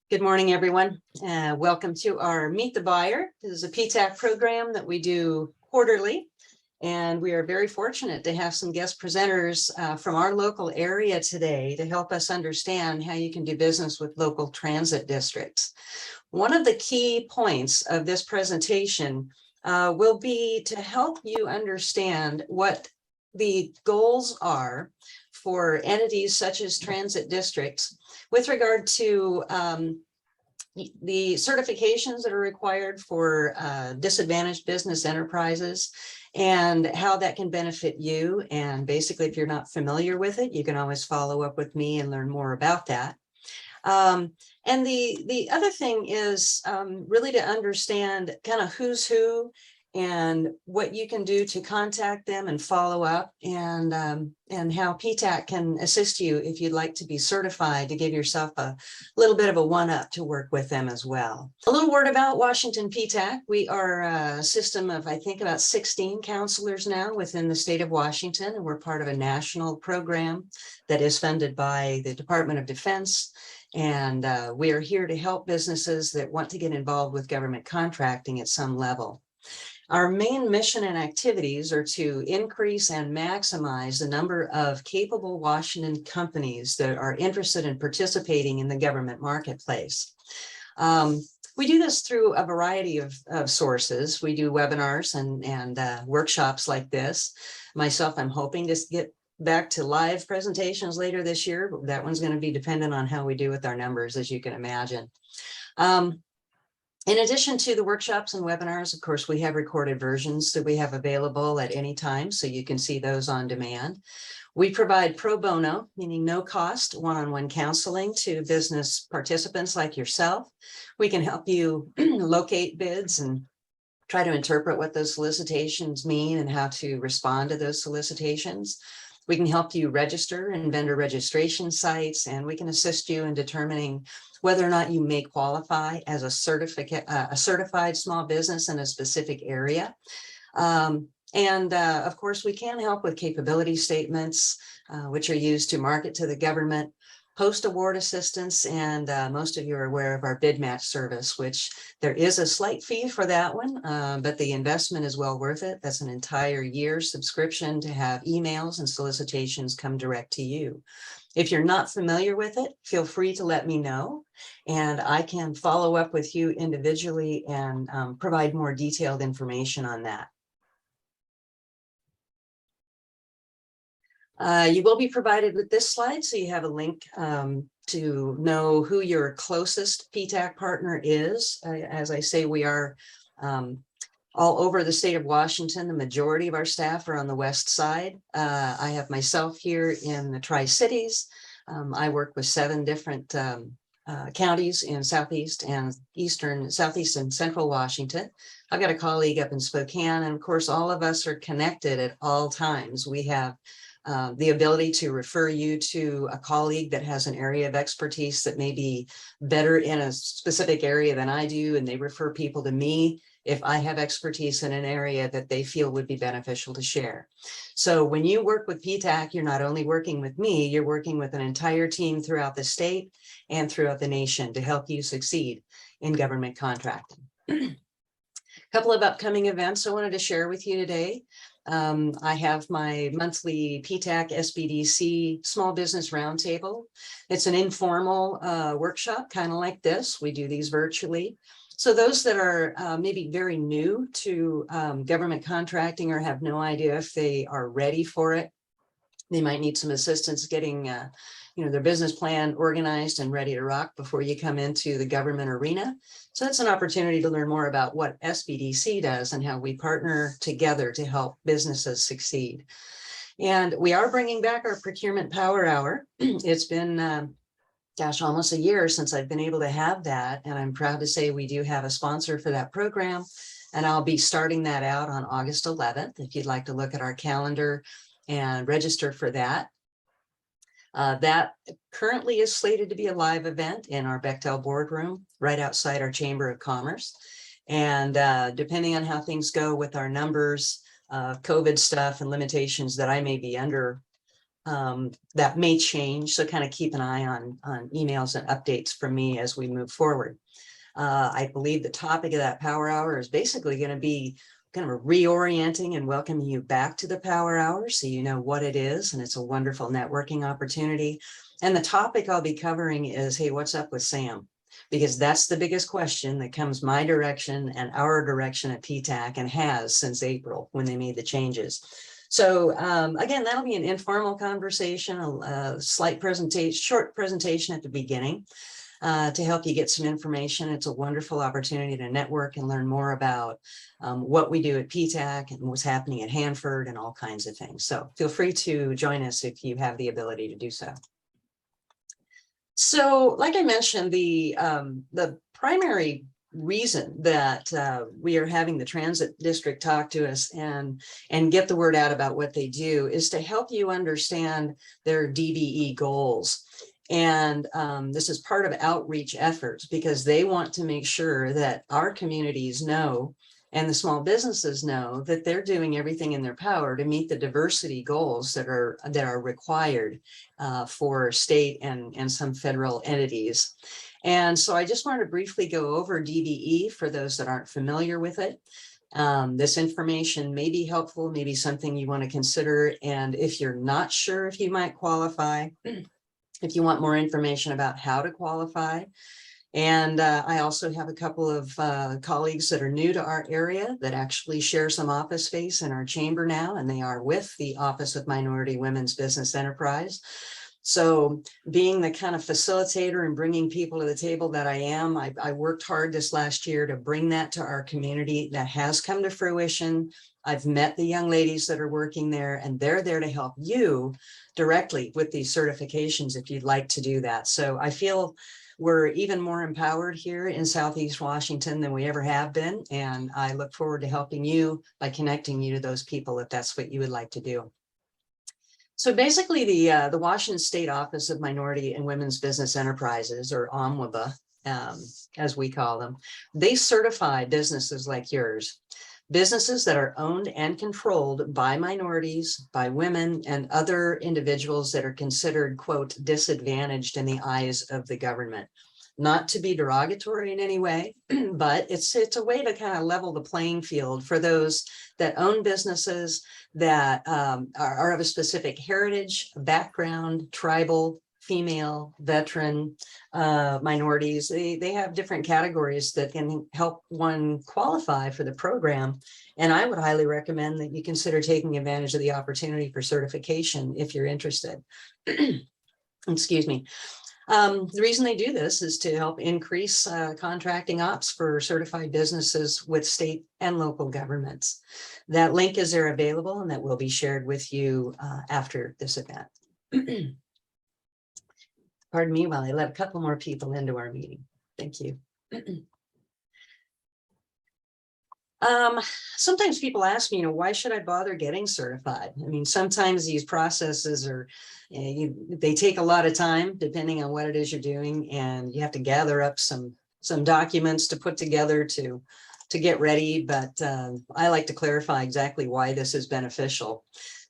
Good morning, everyone. Welcome to our Meet the Buyer. This is a PTAC program that we do quarterly, and we are very fortunate to have some guest presenters from our local area today to help us understand how you can do business with local transit districts. One of the key points of this presentation will be to help you understand what the goals are for entities such as transit districts with regard to the certifications that are required for disadvantaged business enterprises and how that can benefit you. And basically, if you're not familiar with it, you can always follow up with me and learn more about that. And the other thing is really to understand kind of who's who and what you can do to contact them and follow up, and how PTAC can assist you if you'd like to be certified to give yourself a little bit of a one-up to work with them as well. A little word about Washington PTAC. We are a system of, I think, about 16 counselors now within the state of Washington, and we're part of a national program that is funded by the Department of Defense. And we are here to help businesses that want to get involved with government contracting at some level. Our main mission and activities are to increase and maximize the number of capable Washington companies that are interested in participating in the government marketplace. We do this through a variety of sources. We do webinars and workshops like this. Myself, I'm hoping to get back to live presentations later this year, but that one's going to be dependent on how we do with our numbers, as you can imagine. In addition to the workshops and webinars, of course, we have recorded versions that we have available at any time, so you can see those on demand. We provide pro bono, meaning no cost, one-on-one counseling to business participants like yourself. We can help you locate bids and try to interpret what those solicitations mean and how to respond to those solicitations. We can help you register in vendor registration sites, and we can assist you in determining whether or not you may qualify as a certified small business in a specific area. Of course, we can help with capability statements, which are used to market to the government, post-award assistance, and most of you are aware of our bid match service, which there is a slight fee for that one, but the investment is well worth it. That's an entire year subscription to have emails and solicitations come direct to you. If you're not familiar with it, feel free to let me know, and I can follow up with you individually and provide more detailed information on that. You will be provided with this slide, so you have a link to know who your closest PTAC partner is. As I say, we are all over the state of Washington. The majority of our staff are on the west side. I have myself here in the Tri-Cities. I work with 7 different counties in southeast and southeast and central Washington. I've got a colleague up in Spokane, and of course, all of us are connected at all times. We have the ability to refer you to a colleague that has an area of expertise that may be better in a specific area than I do, and they refer people to me if I have expertise in an area that they feel would be beneficial to share. So when you work with PTAC, you're not only working with me, you're working with an entire team throughout the state and throughout the nation to help you succeed in government contracting. A couple of upcoming events I wanted to share with you today. I have my monthly PTAC SBDC Small Business Roundtable. It's an informal workshop, kind of like this. We do these virtually. So those that are maybe very new to government contracting or have no idea if they are ready for it, they might need some assistance getting their business plan organized and ready to rock before you come into the government arena. So that's an opportunity to learn more about what SBDC does and how we partner together to help businesses succeed. And we are bringing back our Procurement Power Hour. It's been almost a year since I've been able to have that. And I'm proud to say we do have a sponsor for that program. And I'll be starting that out on August 11th. If you'd like to look at our calendar and register for that. That currently is slated to be a live event in our Bechtel boardroom right outside our Chamber of Commerce. And depending on how things go with our numbers, COVID stuff and limitations that I may be under that may change. So kind of keep an eye on emails and updates from me as we move forward. I believe the topic of that power hour is basically going to be kind of reorienting and welcoming you back to the power hour so you know what it is, and it's a wonderful networking opportunity. And the topic I'll be covering is, hey, what's up with Sam? Because that's the biggest question that comes my direction and our direction at PTAC, and has since April when they made the changes. So again, that'll be an informal conversation, a slight presentation, short presentation at the beginning to help you get some information. It's a wonderful opportunity to network and learn more about what we do at PTAC and what's happening at Hanford and all kinds of things. So feel free to join us if you have the ability to do so. So like I mentioned, the primary reason that we are having the transit district talk to us and get the word out about what they do is to help you understand their DBE goals. And this is part of outreach efforts because they want to make sure that our communities know and the small businesses know that they're doing everything in their power to meet the diversity goals that are required for state and some federal entities. And so I just wanted to briefly go over DBE for those that aren't familiar with it. This information may be helpful, maybe something you want to consider. And if you're not sure if you might qualify, if you want more information about how to qualify. And I also have a couple of colleagues that are new to our area that actually share some office space in our chamber now, and they are with the Office of Minority Women's Business Enterprise. So being the kind of facilitator and bringing people to the table that I am, I worked hard this last year to bring that to our community. That has come to fruition. I've met the young ladies that are working there, and they're there to help you directly with these certifications if you'd like to do that. So I feel we're even more empowered here in Southeast Washington than we ever have been. And I look forward to helping you by connecting you to those people if that's what you would like to do. So basically the Washington State Office of Minority and Women's Business Enterprises, or OMWBA, as we call them, they certify businesses like yours. Businesses that are owned and controlled by minorities, by women, and other individuals that are considered, quote, disadvantaged in the eyes of the government. Not to be derogatory in any way, but it's a way to kind of level the playing field for those that own businesses that are of a specific heritage, background, tribal, female, veteran, minorities. They have different categories that can help one qualify for the program. And I would highly recommend that you consider taking advantage of the opportunity for certification if you're interested. Excuse me. The reason they do this is to help increase contracting ops for certified businesses with state and local governments. That link is there available, and that will be shared with you after this event. Pardon me while I let a couple more people into our meeting. Thank you. Sometimes people ask me, why should I bother getting certified? I mean, sometimes these processes are, they take a lot of time depending on what it is you're doing, and you have to gather up some documents to put together to get ready. But I like to clarify exactly why this is beneficial.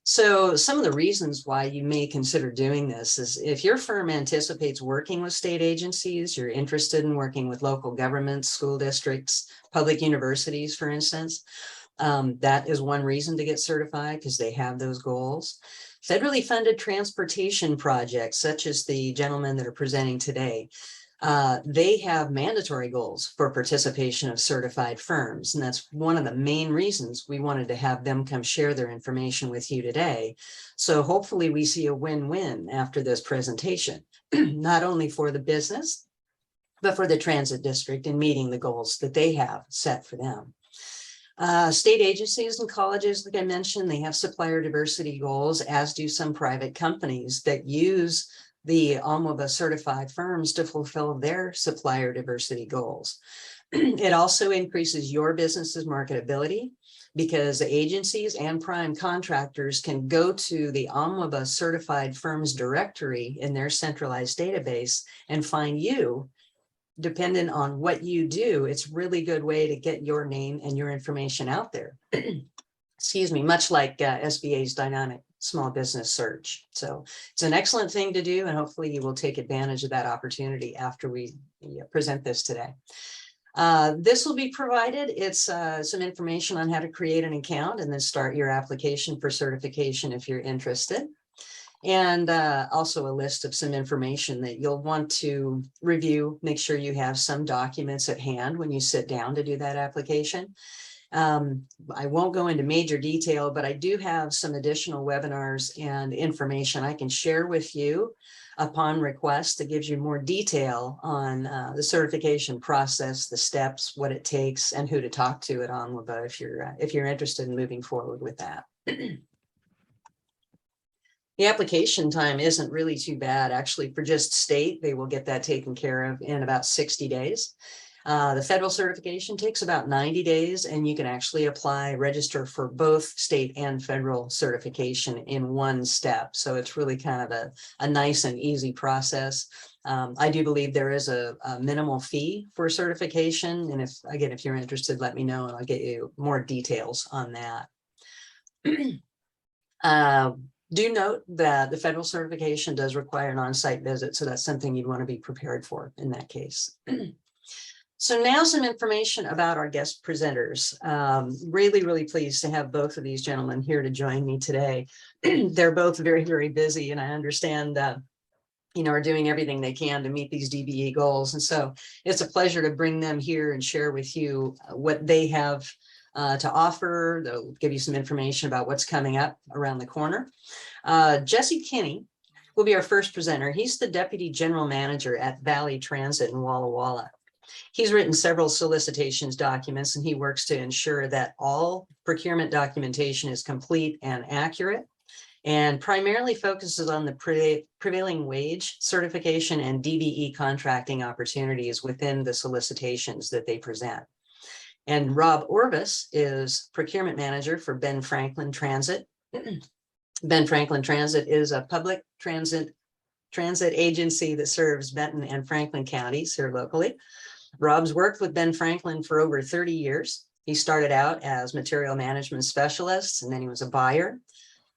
So some of the reasons why you may consider doing this is if your firm anticipates working with state agencies, you're interested in working with local governments, school districts, public universities, for instance, that is one reason to get certified, because they have those goals. Federally funded transportation projects, such as the gentlemen that are presenting today, they have mandatory goals for participation of certified firms. And that's one of the main reasons we wanted to have them come share their information with you today. So hopefully we see a win-win after this presentation, not only for the business, but for the transit district in meeting the goals that they have set for them. State agencies and colleges, like I mentioned, they have supplier diversity goals, as do some private companies that use the OMWBA certified firms to fulfill their supplier diversity goals. It also increases your business's marketability, because agencies and prime contractors can go to the OMWBA certified firms directory in their centralized database and find you. Dependent on what you do, it's a really good way to get your name and your information out there. Excuse me, much like SBA's dynamic small business search. So it's an excellent thing to do, and hopefully you will take advantage of that opportunity after we present this today. This will be provided. It's some information on how to create an account and then start your application for certification if you're interested. And also a list of some information that you'll want to review. Make sure you have some documents at hand when you sit down to do that application. I won't go into major detail, but I do have some additional webinars and information I can share with you upon request that gives you more detail on the certification process, the steps, what it takes, and who to talk to at ONWBA if you're interested in moving forward with that. The application time isn't really too bad. Actually, for just state, they will get that taken care of in about 60 days. The federal certification takes about 90 days, and you can actually apply, register for both state and federal certification in one step. So it's really kind of a nice and easy process. I do believe there is a minimal fee for certification. And if you're interested, let me know and I'll get you more details on that. Do note that the federal certification does require an on-site visit, so that's something you'd want to be prepared for in that case. So now some information about our guest presenters. Really, really pleased to have both of these gentlemen here to join me today. They're both very, very busy, and I understand are doing everything they can to meet these DBE goals. And so it's a pleasure to bring them here and share with you what they have to offer. They'll give you some information about what's coming up around the corner. Jesse Kinney will be our first presenter. He's the Deputy General Manager at Valley Transit in Walla Walla. He's written several solicitations documents, and he works to ensure that all procurement documentation is complete and accurate, and primarily focuses on the prevailing wage certification and DBE contracting opportunities within the solicitations that they present. And Rob Orvis is Procurement Manager for Ben Franklin Transit. Ben Franklin Transit is a public transit agency that serves Benton and Franklin counties here locally. Rob's worked with Ben Franklin for over 30 years. He started out as material management specialist, and then he was a buyer,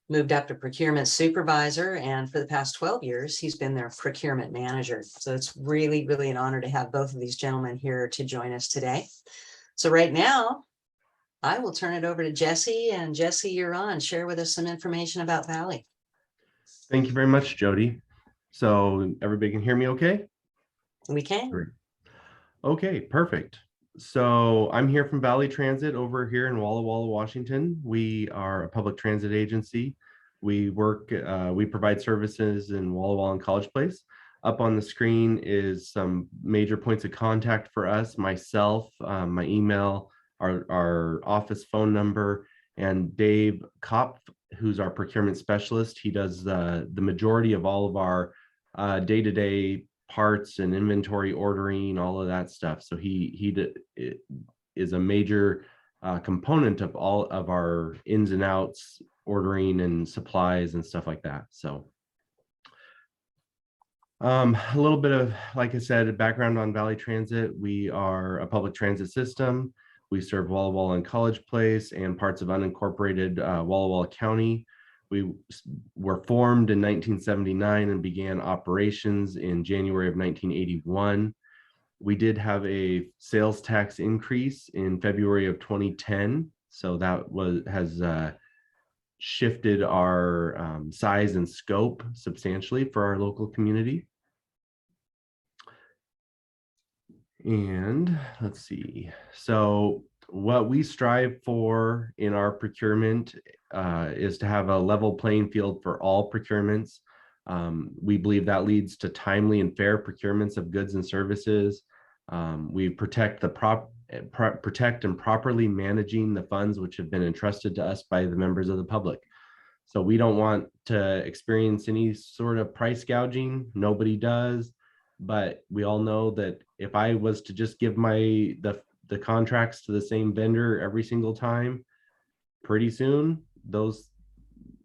moved up to procurement supervisor, and for the past 12 years, he's been their procurement manager. So it's really, really an honor to have both of these gentlemen here to join us today. So right now, I will turn it over to Jesse, and Jesse, you're on. Share with us some information about Valley. Thank you very much, Jody. So everybody can hear me okay? We can. Great. Okay, perfect. So I'm here from Valley Transit over here in Walla Walla, Washington. We are a public transit agency. We provide services in Walla Walla and College Place. Up on the screen is some major points of contact for us, myself, my email, our office phone number, and Dave Kopf, who's our procurement specialist. He does the majority of all of our day-to-day parts and inventory ordering, all of that stuff. So he is a major component of all of our ins and outs, ordering and supplies and stuff like that. So a little bit of, like I said, a background on Valley Transit. We are a public transit system. We serve Walla Walla and College Place and parts of unincorporated Walla Walla County. We were formed in 1979 and began operations in January of 1981. We did have a sales tax increase in February of 2010. So that has shifted our size and scope substantially for our local community. And let's see. So what we strive for in our procurement is to have a level playing field for all procurements. We believe that leads to timely and fair procurements of goods and services. We protect and properly managing the funds which have been entrusted to us by the members of the public. So we don't want to experience any sort of price gouging. Nobody does. But we all know that if I was to just give the contracts to the same vendor every single time, pretty soon those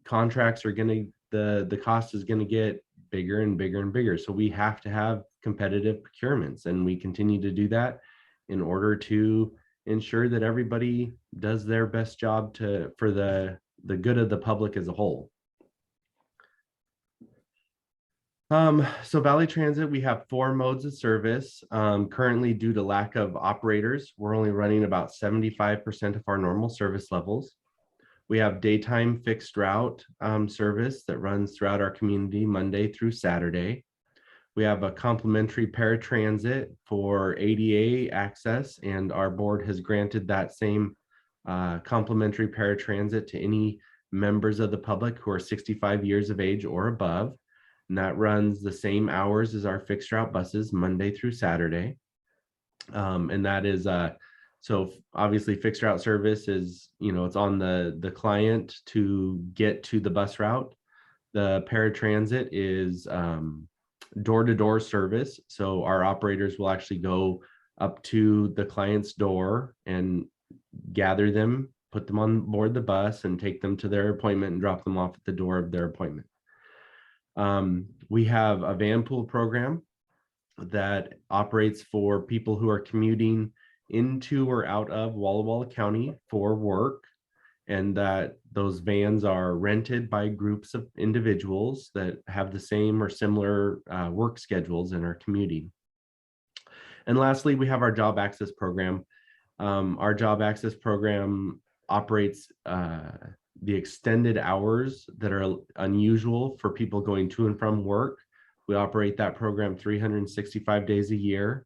contracts are the cost is going to get bigger and bigger and bigger. So we have to have competitive procurements, and we continue to do that in order to ensure that everybody does their best job for the good of the public as a whole. So Valley Transit, we have 4 modes of service. Currently, due to lack of operators, we're only running about 75% of our normal service levels. We have daytime fixed route service that runs throughout our community Monday through Saturday. We have a complimentary paratransit for ADA access, and our board has granted that same complimentary paratransit to any members of the public who are 65 years of age or above. And that runs the same hours as our fixed route buses, Monday through Saturday. And that is so obviously fixed route service is, it's on the client to get to the bus route. The paratransit is door-to-door service. So our operators will actually go up to the client's door and gather them, put them on board the bus, and take them to their appointment and drop them off at the door of their appointment. We have a van pool program that operates for people who are commuting into or out of Walla County for work, and that those vans are rented by groups of individuals that have the same or similar work schedules and are commuting. And lastly, we have our job access program. Our job access program operates the extended hours that are unusual for people going to and from work. We operate that program 365 days a year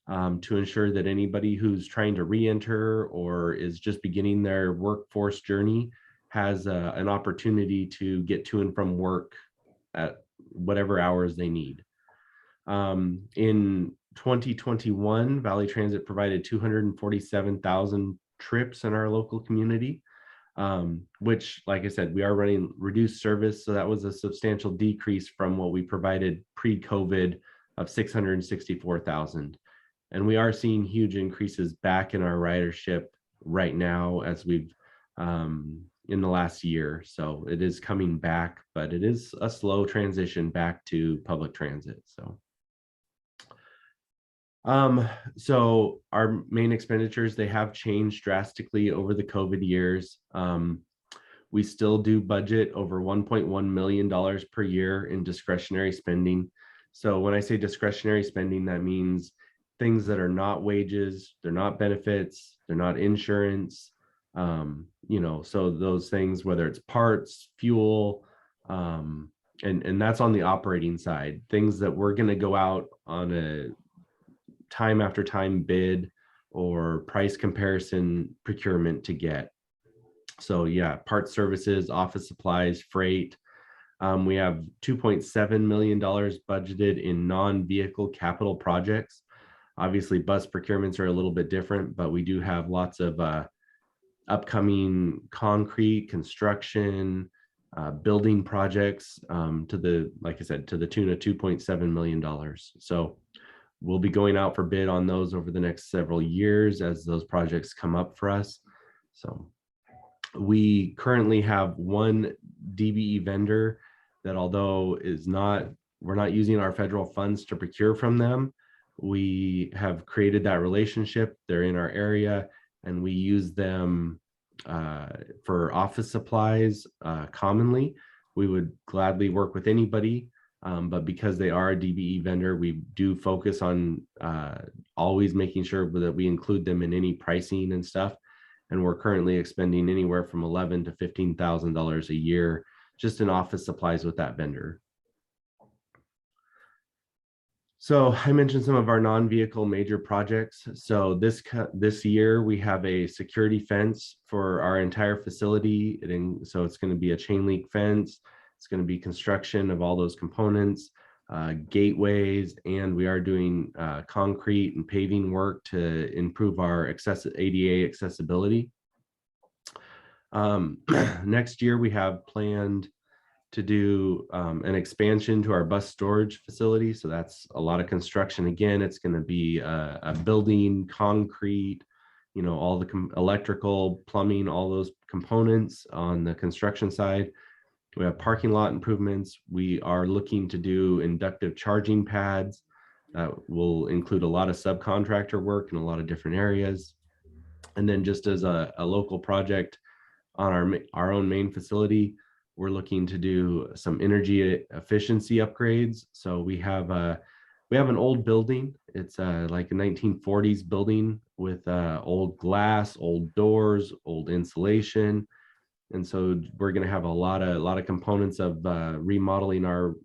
to ensure that anybody who's trying to re-enter or is just beginning their workforce journey has an opportunity to get to and from work at whatever hours they need. In 2021, Valley Transit provided 247,000 trips in our local community, which, like I said, we are running reduced service. So that was a substantial decrease from what we provided pre-COVID of 664,000. And we are seeing huge increases back in our ridership right now as we've in the last year. So it is coming back, but it is a slow transition back to public transit. So our main expenditures, they have changed drastically over the COVID years. We still do budget over $1.1 million per year in discretionary spending. So when I say discretionary spending, that means things that are not wages, they're not benefits, they're not insurance, so those things, whether it's parts, fuel, and that's on the operating side, things that we're going to go out on a time after time bid or price comparison procurement to get. So yeah, parts, services, office supplies, freight. We have $2.7 million budgeted in non-vehicle capital projects. Obviously, bus procurements are a little bit different, but we do have lots of upcoming concrete construction, building projects like I said, to the tune of $2.7 million. So we'll be going out for bid on those over the next several years as those projects come up for us. So we currently have one DBE vendor that, although we're not using our federal funds to procure from them, we have created that relationship. They're in our area and we use them for office supplies commonly. We would gladly work with anybody. But because they are a DBE vendor, we do focus on always making sure that we include them in any pricing and stuff. And we're currently expending anywhere from $11,000 to $15,000 a year just in office supplies with that vendor. So I mentioned some of our non-vehicle major projects. So this year we have a security fence for our entire facility. So it's going to be a chain link fence. It's going to be construction of all those components, gateways, and we are doing concrete and paving work to improve our ADA accessibility. Next year, we have planned to do an expansion to our bus storage facility. So that's a lot of construction. Again, it's going to be a building, concrete, all the electrical, plumbing, all those components on the construction side. We have parking lot improvements. We are looking to do inductive charging pads that will include a lot of subcontractor work in a lot of different areas. And then just as a local project on our own main facility, We're looking to do some energy efficiency upgrades. So we have an old building. It's like a 1940s building with old glass, old doors, old insulation. And so we're going to have a lot of components of remodeling our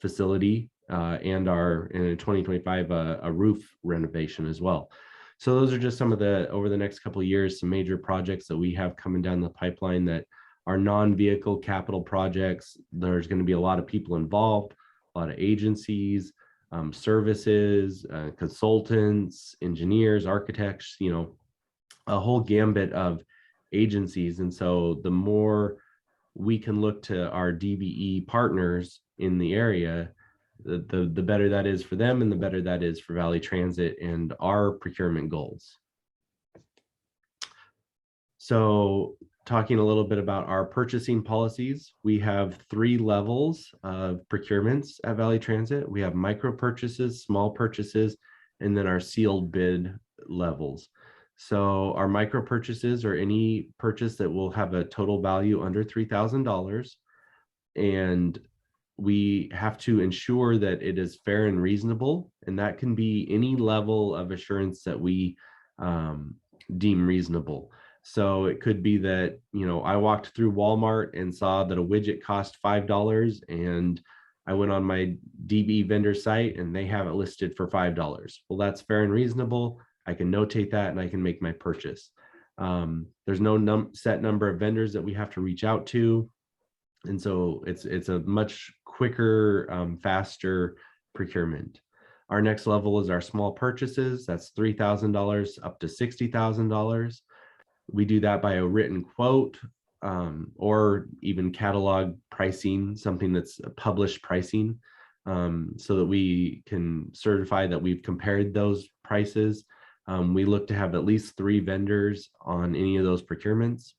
facility and in 2025 a roof renovation as well. So those are just some of the, over the next couple of years, some major projects that we have coming down the pipeline that are non-vehicle capital projects. There's going to be a lot of people involved, a lot of agencies, services, consultants, engineers, architects, you know, a whole gambit of agencies. And so the more we can look to our DBE partners in the area, the better that is for them, and the better that is for Valley Transit and our procurement goals. So talking a little bit about our purchasing policies, we have 3 levels of procurements at Valley Transit. We have micro purchases, small purchases, and then our sealed bid levels. So our micro purchases are any purchase that will have a total value under $3,000, and we have to ensure that it is fair and reasonable, and that can be any level of assurance that we deem reasonable. So it could be that, you know, I walked through Walmart and saw that a widget cost $5, and I went on my DB vendor site and they have it listed for $5. Well, that's fair and reasonable. I can notate that and I can make my purchase. There's no set number of vendors that we have to reach out to. And so it's a much quicker, faster procurement. Our next level is our small purchases. That's $3,000 up to $60,000. We do that by a written quote, or even catalog pricing, something that's published pricing, so that we can certify that we've compared those prices. We look to have at least 3 vendors on any of those procurements.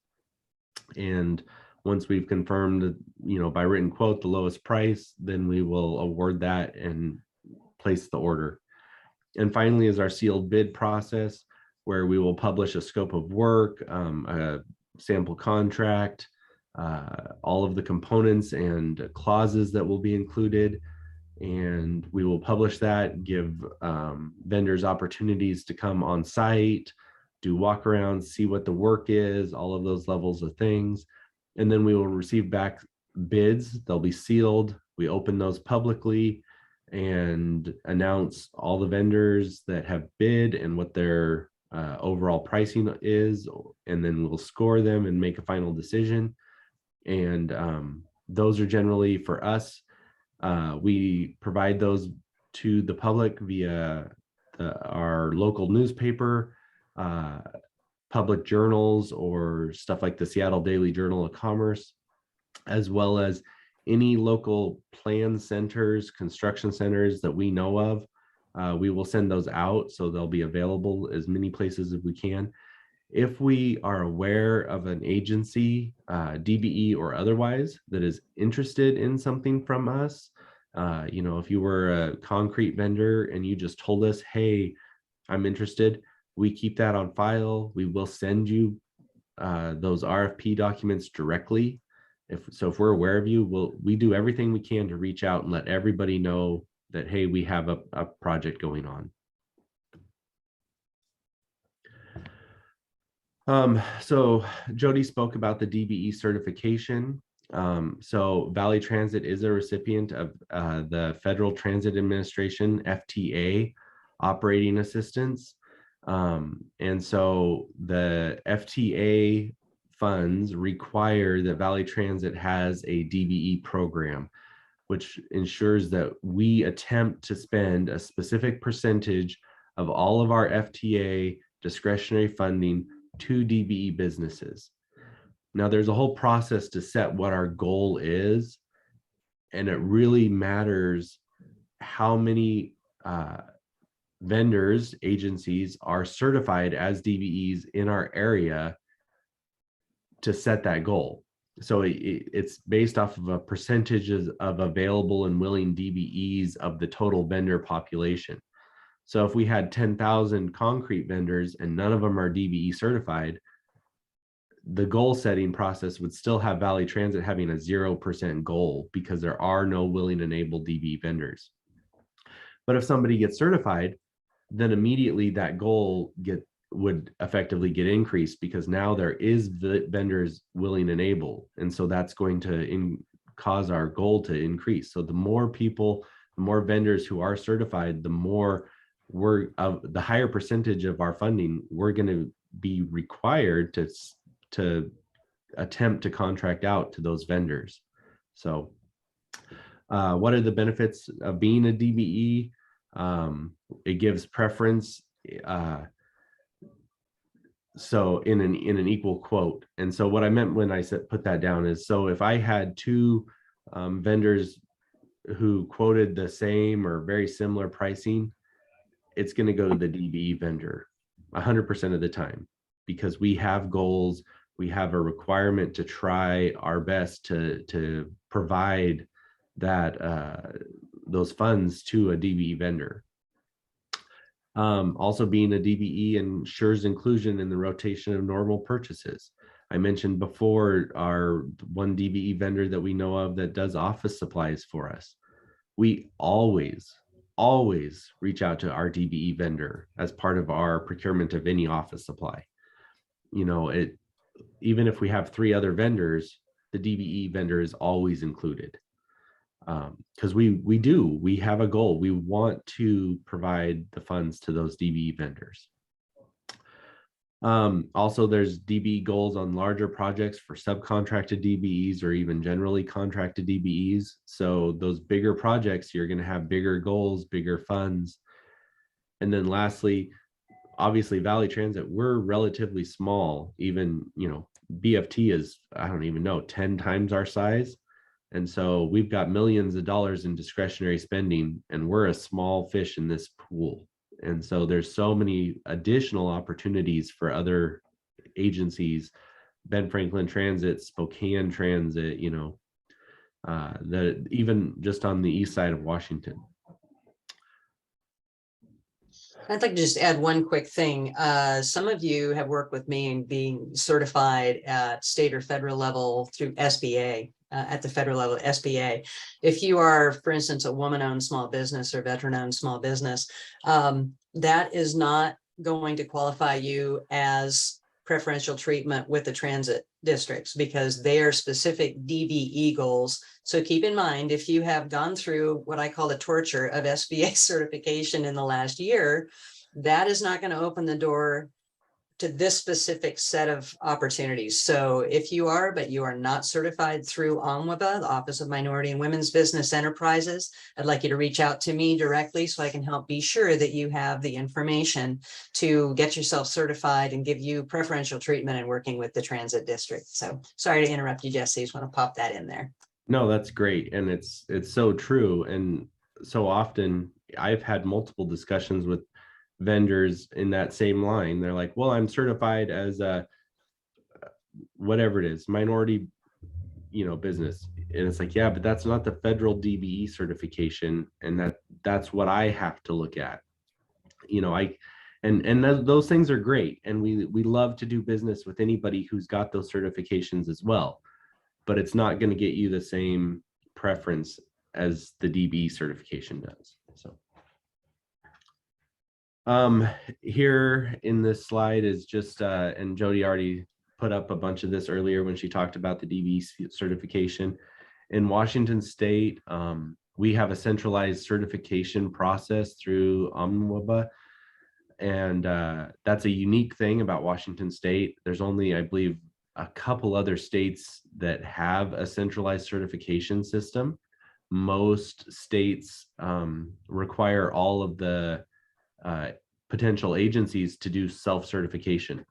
And once we've confirmed, you know, by written quote, the lowest price, then we will award that and place the order. And finally is our sealed bid process, where we will publish a scope of work, a sample contract, all of the components and clauses that will be included. And we will publish that, give vendors opportunities to come on site, do walkarounds, see what the work is, all of those levels of things. And then we will receive back bids. They'll be sealed. We open those publicly and announce all the vendors that have bid and what their overall pricing is, and then we'll score them and make a final decision. And those are generally for us. We provide those to the public via our local newspaper, public journals, or stuff like the Seattle Daily Journal of Commerce, as well as any local plan centers, construction centers that we know of. We will send those out, so they'll be available as many places as we can. If we are aware of an agency, DBE or otherwise, that is interested in something from us, you know, if you were a concrete vendor and you just told us, hey, I'm interested, we keep that on file. We will send you those RFP documents directly. If we're aware of you, we do everything we can to reach out and let everybody know that, hey, we have a project going on. So Jody spoke about the DBE certification. So Valley Transit is a recipient of the Federal Transit Administration, FTA, operating assistance. And so the FTA funds require that Valley Transit has a DBE program, which ensures that we attempt to spend a specific percentage of all of our FTA discretionary funding to DBE businesses. Now, there's a whole process to set what our goal is, and it really matters how many vendors, agencies are certified as DBEs in our area to set that goal. So it's based off of a percentages of available and willing DBEs of the total vendor population. So if we had 10,000 concrete vendors and none of them are DBE certified, the goal setting process would still have Valley Transit having a 0% goal because there are no willing and able DBE vendors. But if somebody gets certified, then immediately that goal would effectively get increased because now there is vendors willing and able. And so that's going to cause our goal to increase. So the more people, the more vendors who are certified, the more the higher percentage of our funding, we're going to be required to attempt to contract out to those vendors. So what are the benefits of being a DBE? It gives preference. So in an equal quote. And so what I meant when I said put that down is, so if I had two vendors who quoted the same or very similar pricing, it's going to go to the DBE vendor 100% of the time, because we have goals, we have a requirement to try our best to provide that those funds to a DBE vendor. Also, being a DBE ensures inclusion in the rotation of normal purchases. I mentioned before our one DBE vendor that we know of that does office supplies for us. We always reach out to our DBE vendor as part of our procurement of any office supply. You know, even if we have 3 other vendors, the DBE vendor is always included. Because we have a goal. We want to provide the funds to those DBE vendors. Also, there's DBE goals on larger projects for subcontracted DBEs or even generally contracted DBEs. So those bigger projects, you're going to have bigger goals, bigger funds. And then lastly, obviously Valley Transit, we're relatively small. Even, you know, BFT is, I don't even know, 10 times our size. And so we've got millions of dollars in discretionary spending, and we're a small fish in this pool. And so there's so many additional opportunities for other agencies, Ben Franklin Transit, Spokane Transit, you know, that even just on the east side of Washington. I'd like to just add one quick thing. Some of you have worked with me in being certified at state or federal level through SBA. At the federal level, SBA. If you are, for instance, a woman-owned small business or veteran-owned small business, that is not going to qualify you as preferential treatment with the transit districts because they are specific DBE goals. So keep in mind, if you have gone through what I call the torture of SBA certification in the last year, that is not going to open the door to this specific set of opportunities. So if you are, but you are not certified through OMWBA, the Office of Minority and Women's Business Enterprises, I'd like you to reach out to me directly so I can help be sure that you have the information to get yourself certified and give you preferential treatment in working with the transit district. So sorry to interrupt you, Jesse. Just want to pop that in there. No, that's great. And it's so true. And so often I've had multiple discussions with vendors in that same line. They're like, well, I'm certified as a whatever it is, minority, you know, business. And it's like, yeah, but that's not the federal DBE certification. And that's what I have to look at. You know, those things are great. And we love to do business with anybody who's got those certifications as well. But it's not going to get you the same preference as the DBE certification does. So here in this slide is just and Jody already put up a bunch of this earlier when she talked about the DBE certification. In Washington State, we have a centralized certification process through OMWBA, and that's a unique thing about Washington State. There's only, I believe, a couple other states that have a centralized certification system. Most states require all of the potential agencies to do self-certification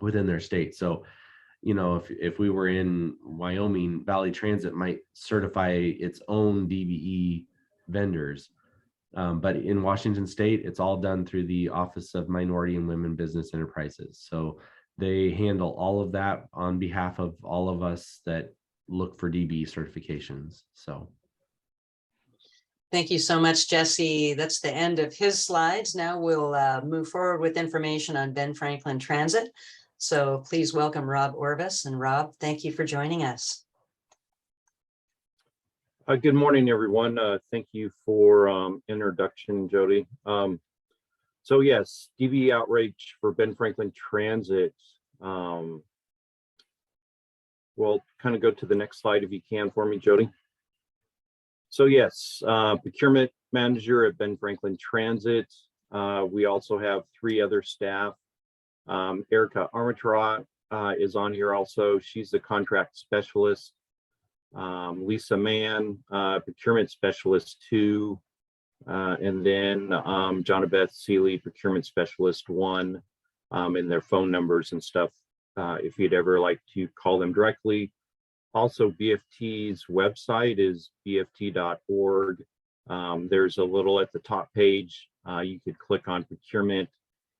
within their state. So, you know, if we were in Wyoming, Valley Transit might certify its own DBE vendors. But in Washington State, it's all done through the Office of Minority and Women Business Enterprises. So they handle all of that on behalf of all of us that look for DBE certifications. So. Thank you so much, Jesse. That's the end of his slides. Now we'll move forward with information on Ben Franklin Transit. So please welcome Rob Orvis. And Rob, thank you for joining us. Good morning, everyone. Thank you for introduction, Jody. So yes, DV outreach for Ben Franklin Transit. We'll kind of go to the next slide if you can for me, Jody. So yes, procurement manager at Ben Franklin Transit. We also have 3 other staff. Erica Armitra is on here also. She's the contract specialist. Lisa Mann, procurement specialist 2. And then Jonabeth Seeley, procurement specialist 1, and their phone numbers and stuff, if you'd ever like to call them directly. Also, BFT's website is bft.org. There's a little at the top page. You could click on procurement.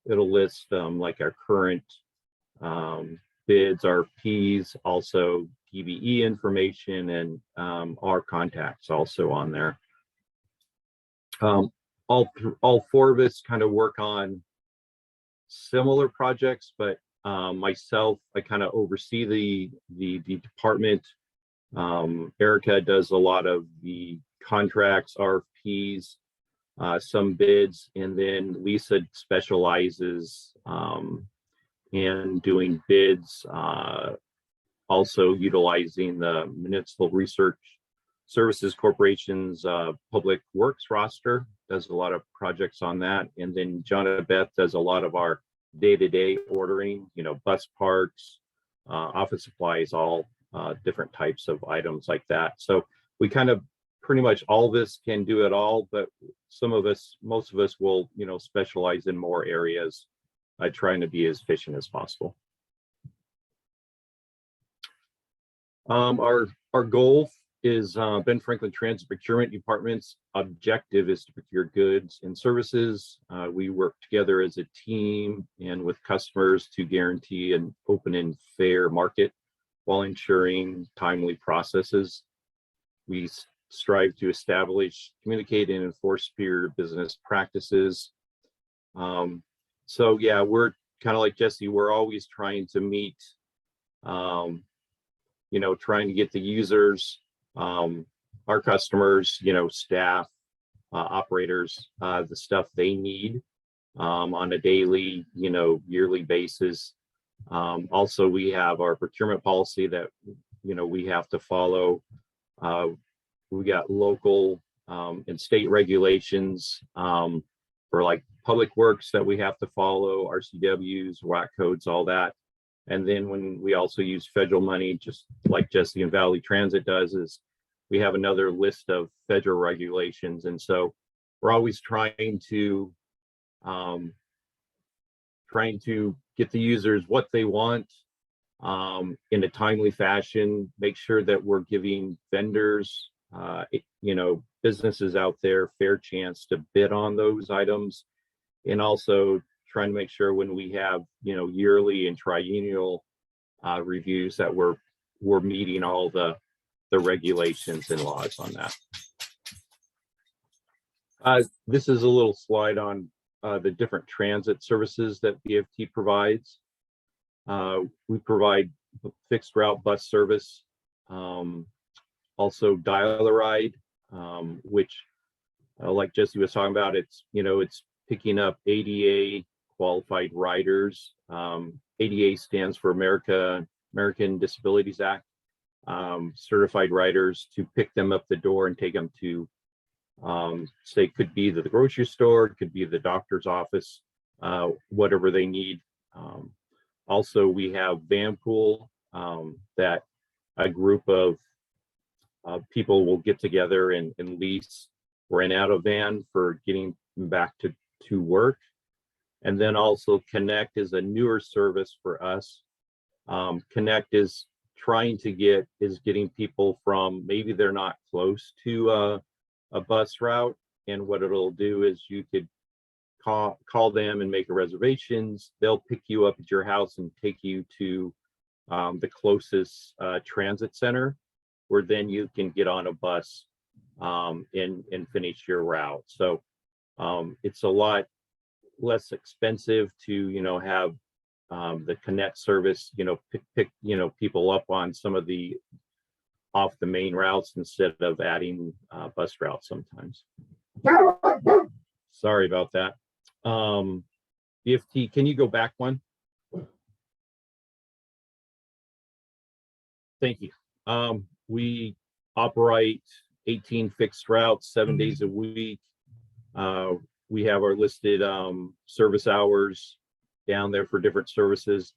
It'll list like our current bids, RFPs, also DVE information, and our contacts also on there. All 4 of us kind of work on similar projects, but myself, I kind of oversee the department. Erica does a lot of the contracts, RFPs, some bids, and then Lisa specializes in doing bids, also utilizing the Municipal Research Services Corporation's Public Works roster, does a lot of projects on that. And then Jonabeth does a lot of our day-to-day ordering, bus parts, office supplies, all different types of items like that. So we kind of pretty much all of us can do it all, but most of us will, specialize in more areas, trying to be as efficient as possible. Our goal is Ben Franklin Transit Procurement Department's objective is to procure goods and services. We work together as a team and with customers to guarantee an open and fair market while ensuring timely processes. We strive to establish, communicate, and enforce superior business practices. So yeah, we're kind of like Jesse, we're always trying to meet, trying to get the users, our customers, staff, operators, the stuff they need on a daily, yearly basis. Also, we have our procurement policy that, we have to follow. We got local and state regulations for like public works that we have to follow, RCWs, WAC codes, all that. And then when we also use federal money, just like Jesse and Valley Transit does, is we have another list of federal regulations. And so we're always trying to get the users what they want in a timely fashion, make sure that we're giving vendors, businesses out there fair chance to bid on those items, and also trying to make sure when we have, yearly and triennial reviews that we're meeting all the regulations and laws on that. This is a little slide on the different transit services that BFT provides. We provide fixed route bus service, also dial-a-ride, which, like Jesse was talking about, it's picking up ADA qualified riders. ADA stands for American Disabilities Act, certified riders, to pick them up the door and take them to, say, could be the grocery store, it could be the doctor's office, whatever they need. Also, we have van pool that a group of people will get together and lease, rent out a van for getting back to work. And then also Connect is a newer service for us. Connect is getting people from, maybe they're not close to a bus route, and what it'll do is you could call them and make reservations. They'll pick you up at your house and take you to the closest transit center, where then you can get on a bus and finish your route. So it's a lot less expensive to have the Connect service, pick people up on some of the off the main routes instead of adding bus routes sometimes. Sorry about that. BFT, can you go back one? Thank you. We operate 18 fixed routes, 7 days a week. We have our listed service hours down there for different services.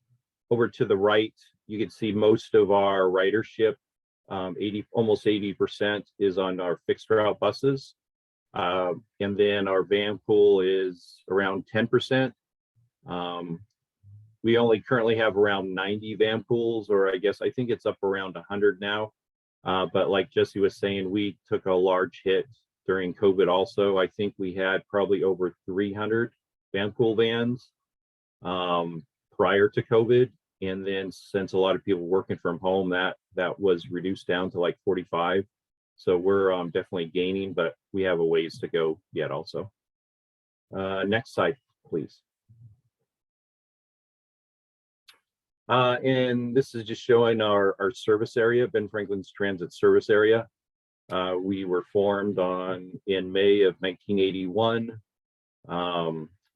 Over to the right, you can see most of our ridership, almost 80% is on our fixed route buses. And then our van pool is around 10%. We only currently have around 90 van pools, or I think it's up around 100 now. But like Jesse was saying, we took a large hit during COVID also. I think we had probably over 300 van pool vans prior to COVID. And then since a lot of people working from home, that was reduced down to like 45. So we're definitely gaining, but we have a ways to go yet also. Next slide, please. And this is just showing our service area, Ben Franklin's Transit Service Area. We were formed in May of 1981.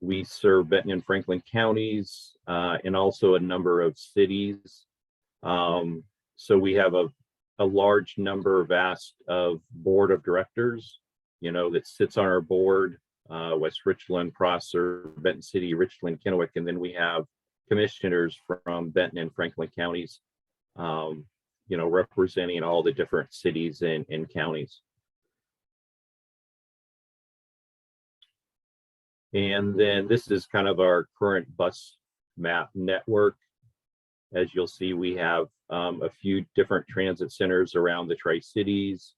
We serve Benton and Franklin counties and also a number of cities. So we have a large number of board of directors, that sits on our board, West Richland, Prosser, Benton City, Richland, Kennewick, and then we have commissioners from Benton and Franklin counties, representing all the different cities and counties. And then this is kind of our current bus map network. As you'll see, we have a few different transit centers around the Tri-Cities,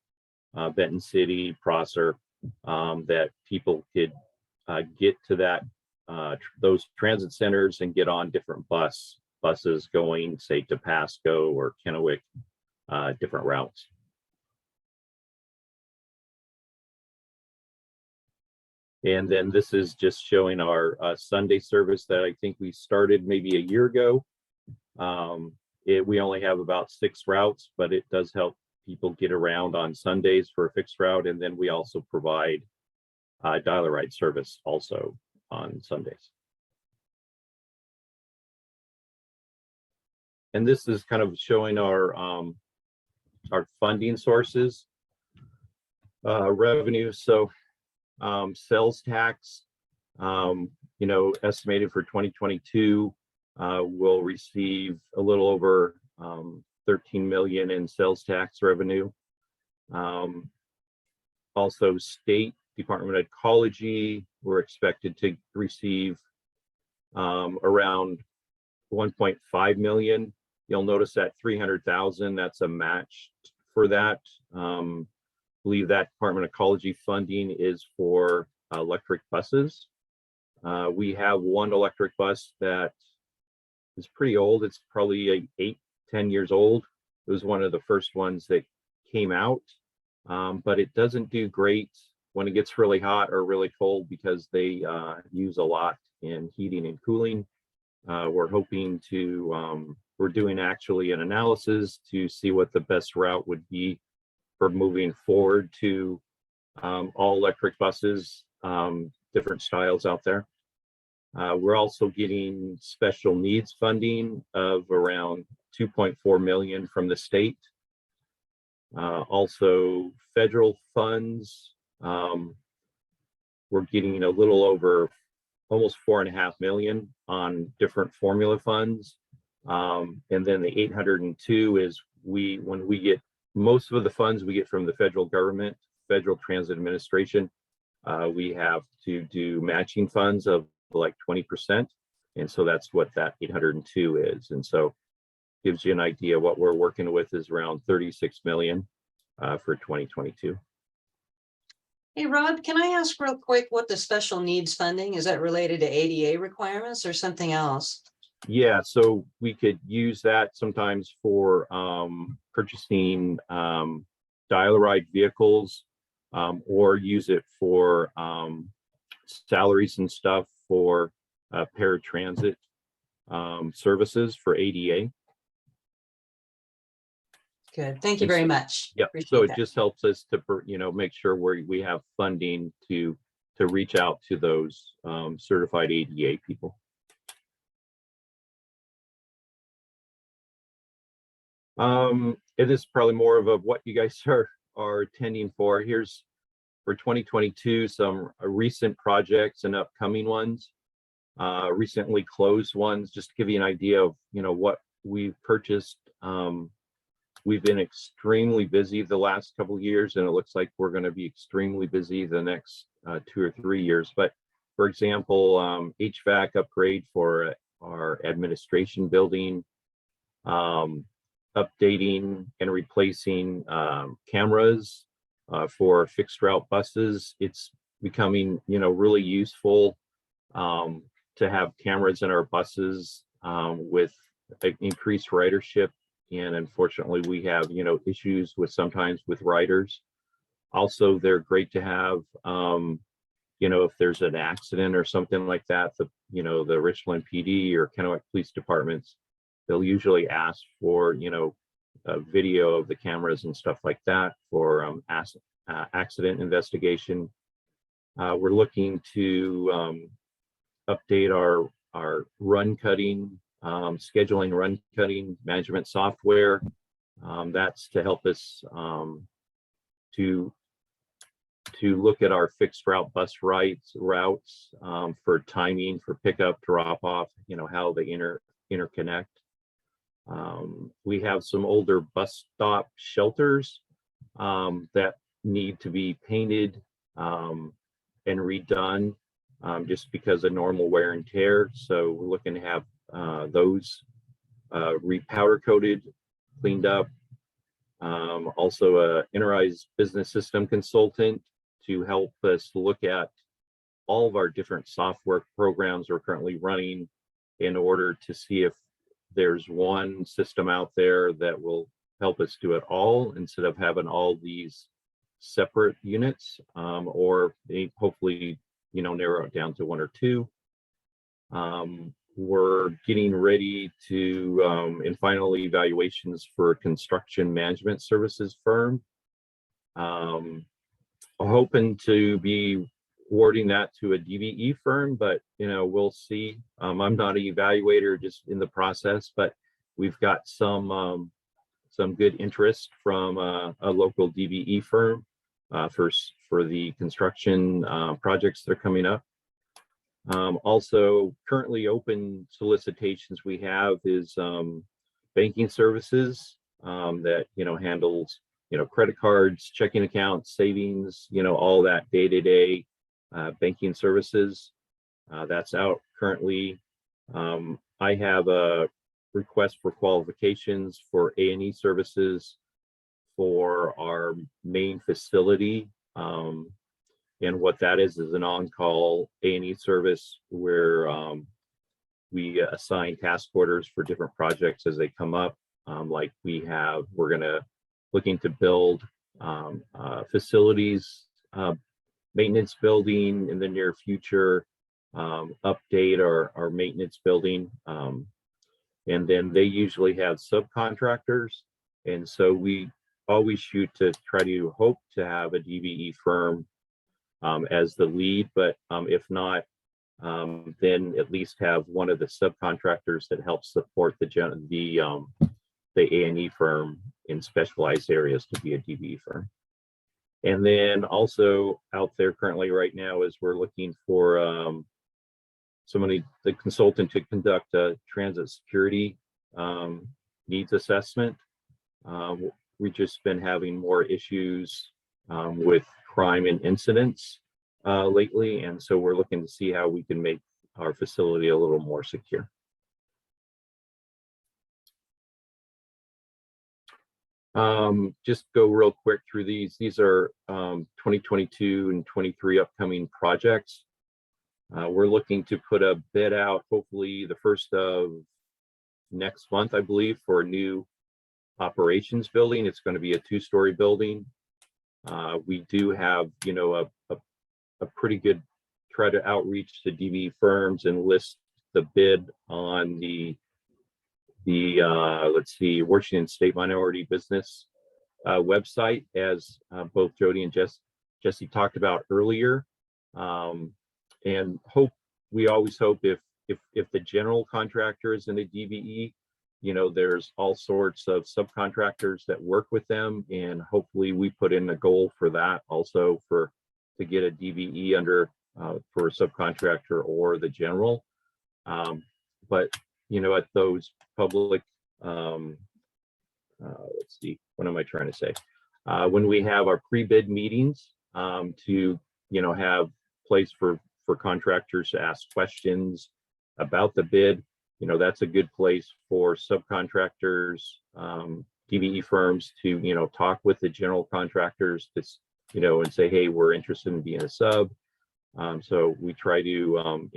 Benton City, Prosser, that people could get to those transit centers and get on different buses going, say, to Pasco or Kennewick, different routes. And then this is just showing our Sunday service that I think we started maybe a year ago. We only have about 6 routes, but it does help people get around on Sundays for a fixed route. And then we also provide dial-a-ride service also on Sundays. And this is kind of showing our funding sources, revenue. So sales tax, estimated for 2022, we'll receive a little over 13 million in sales tax revenue. Also, state Department of Ecology, we're expected to receive around 1.5 million. You'll notice that 300,000, that's a match for that. Believe that Department of Ecology funding is for electric buses. We have one electric bus that is pretty old. It's probably 8-10 years old. It was one of the first ones that came out, but it doesn't do great when it gets really hot or really cold because they use a lot in heating and cooling. We're hoping to, we're doing actually an analysis to see what the best route would be for moving forward to all electric buses, different styles out there. We're also getting special needs funding of around 2.4 million from the state. Also federal funds, we're getting a little over almost 4.5 million on different formula funds. And then the 802 is when we get most of the funds we get from the federal government, Federal Transit Administration, we have to do matching funds of like 20%. And so that's what that 802 is. And so gives you an idea what we're working with is around 36 million for 2022. Hey, Rob, can I ask real quick what the special needs funding, is that related to ADA requirements or something else? Yeah, so we could use that sometimes for purchasing dial-a-ride vehicles, or use it for salaries and stuff for paratransit services for ADA. Good. Thank you very much. Yep. Appreciate So it that. just helps us to, make sure we have funding to reach out to those certified ADA people. And this is probably more of what you guys are attending for. Here's for 2022 some recent projects and upcoming ones, recently closed ones, just to give you an idea of what we've purchased. We've been extremely busy the last couple of years, and it looks like we're going to be extremely busy the next 2 or 3 years. But for example, HVAC upgrade for our administration building, updating and replacing cameras for fixed route buses. It's becoming really useful to have cameras in our buses with increased ridership. And unfortunately, we have issues sometimes with riders. Also, they're great to have if there's an accident or something like that. The Richland PD or Kennewick Police Departments, they'll usually ask for a video of the cameras and stuff like that for accident investigation. We're looking to update our run cutting, scheduling run cutting management software. That's to help us to look at our fixed route bus routes for timing, for pickup, drop off, how they interconnect. We have some older bus stop shelters that need to be painted and redone just because of normal wear and tear. So we're looking to have those repowder coated, cleaned up. Also a enterprise business system consultant to help us look at all of our different software programs we're currently running in order to see if there's one system out there that will help us do it all instead of having all these separate units, or hopefully narrow it down to 1 or 2. We're getting ready to in final evaluations for a construction management services firm. Hoping to be awarding that to a DVE firm, but we'll see. I'm not an evaluator, just in the process, but we've got some good interest from a local DVE firm for the construction projects that are coming up. Also, currently open solicitations we have is banking services that handles credit cards, checking accounts, savings, all that day-to-day banking services. That's out currently. I have a request for qualifications for A&E services for our main facility. And what that is an on-call A&E service where we assign task orders for different projects as they come up. Like we're looking to build facilities, maintenance building in the near future, update our maintenance building. And then they usually have subcontractors. And so we always shoot to try to hope to have a DVE firm as the lead, but if not, then at least have one of the subcontractors that helps support the A&E firm in specialized areas to be a DVE firm. And then also out there currently right now is we're looking for the consultant to conduct a transit security needs assessment. We've just been having more issues with crime and incidents lately, and so we're looking to see how we can make our facility a little more secure. Just go real quick through these. These are 2022 and 23 upcoming projects. We're looking to put a bid out hopefully the first of next month, I believe, for a new operations building. It's going to be a 2-story building. We do have a pretty good try to outreach to DVE firms and list the bid on the let's see, Washington State Minority Business website, as both Jody and Jesse talked about earlier. And we always hope if the general contractor is in a DBE, you know, there's all sorts of subcontractors that work with them, and hopefully we put in a goal for that also, to get a DBE under for a subcontractor or the general. But you know, at those public, let's see, what am I trying to say? When we have our pre-bid meetings, to, you know, have place for contractors to ask questions about the bid, you know, that's a good place for subcontractors, DBE firms to, you know, talk with the general contractors, to, you know, and say, hey, we're interested in being a sub. So we try to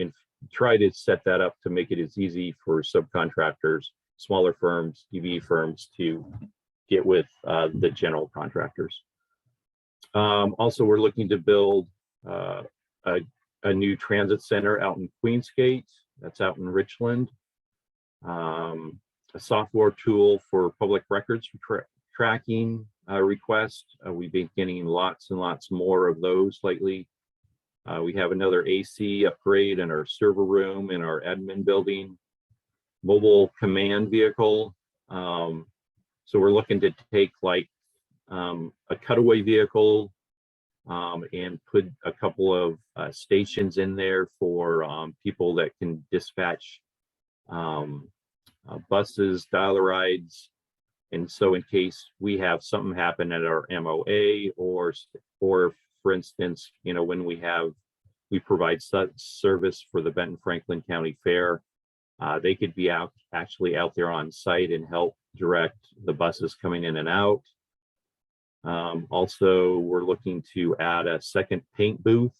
set that up to make it as easy for subcontractors, smaller firms, DBE firms, to get with the general contractors. Also, we're looking to build a new transit center out in Queensgate. That's out in Richland. A software tool for public records tracking request. We've been getting lots and lots more of those lately. We have another AC upgrade in our server room in our admin building. Mobile command vehicle. So we're looking to take like a cutaway vehicle and put a couple of stations in there for people that can dispatch buses, dial-a-rides. And so in case we have something happen at our MOA, or for instance, you know, when we provide such service for the Benton Franklin County Fair, they could be actually out there on site and help direct the buses coming in and out. Also, we're looking to add a second paint booth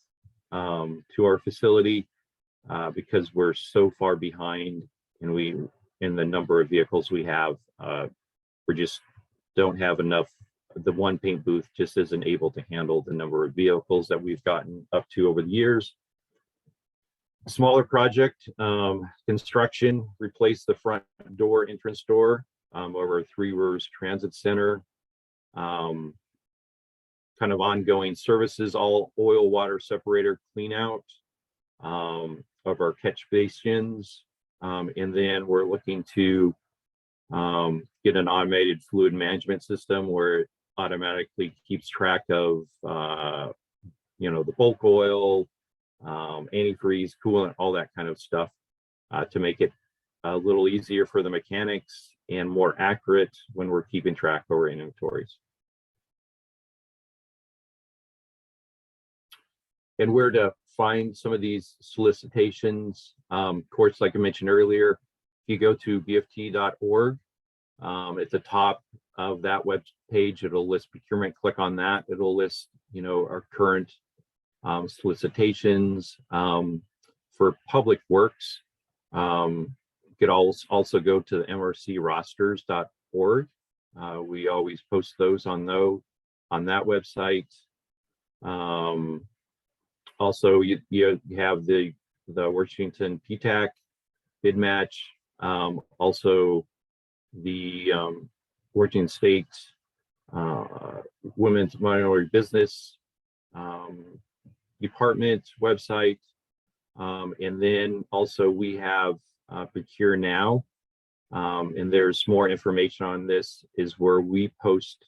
to our facility because we're so far behind, and in the number of vehicles we have, we just don't have enough. The one paint booth just isn't able to handle the number of vehicles that we've gotten up to over the years. Smaller project, construction, replace the front door, entrance door over 3 Rivers Transit Center. Kind of ongoing services, all oil water separator clean out of our catch basins. And then we're looking to get an automated fluid management system where it automatically keeps track of, you know, the bulk oil, antifreeze, coolant, all that kind of stuff, to make it a little easier for the mechanics and more accurate when we're keeping track of our inventories. And where to find some of these solicitations. Of course, like I mentioned earlier, if you go to bft.org, at the top of that web page, it'll list procurement. Click on that. It'll list, you know, our current solicitations. For public works, you could also go to the mrcrosters.org. We always post those on that website. Also, you have the Washington PTAC bid match. Also, the Washington State Women's Minority Business Department website. And then also we have Procure Now. And there's more information on this, is where we post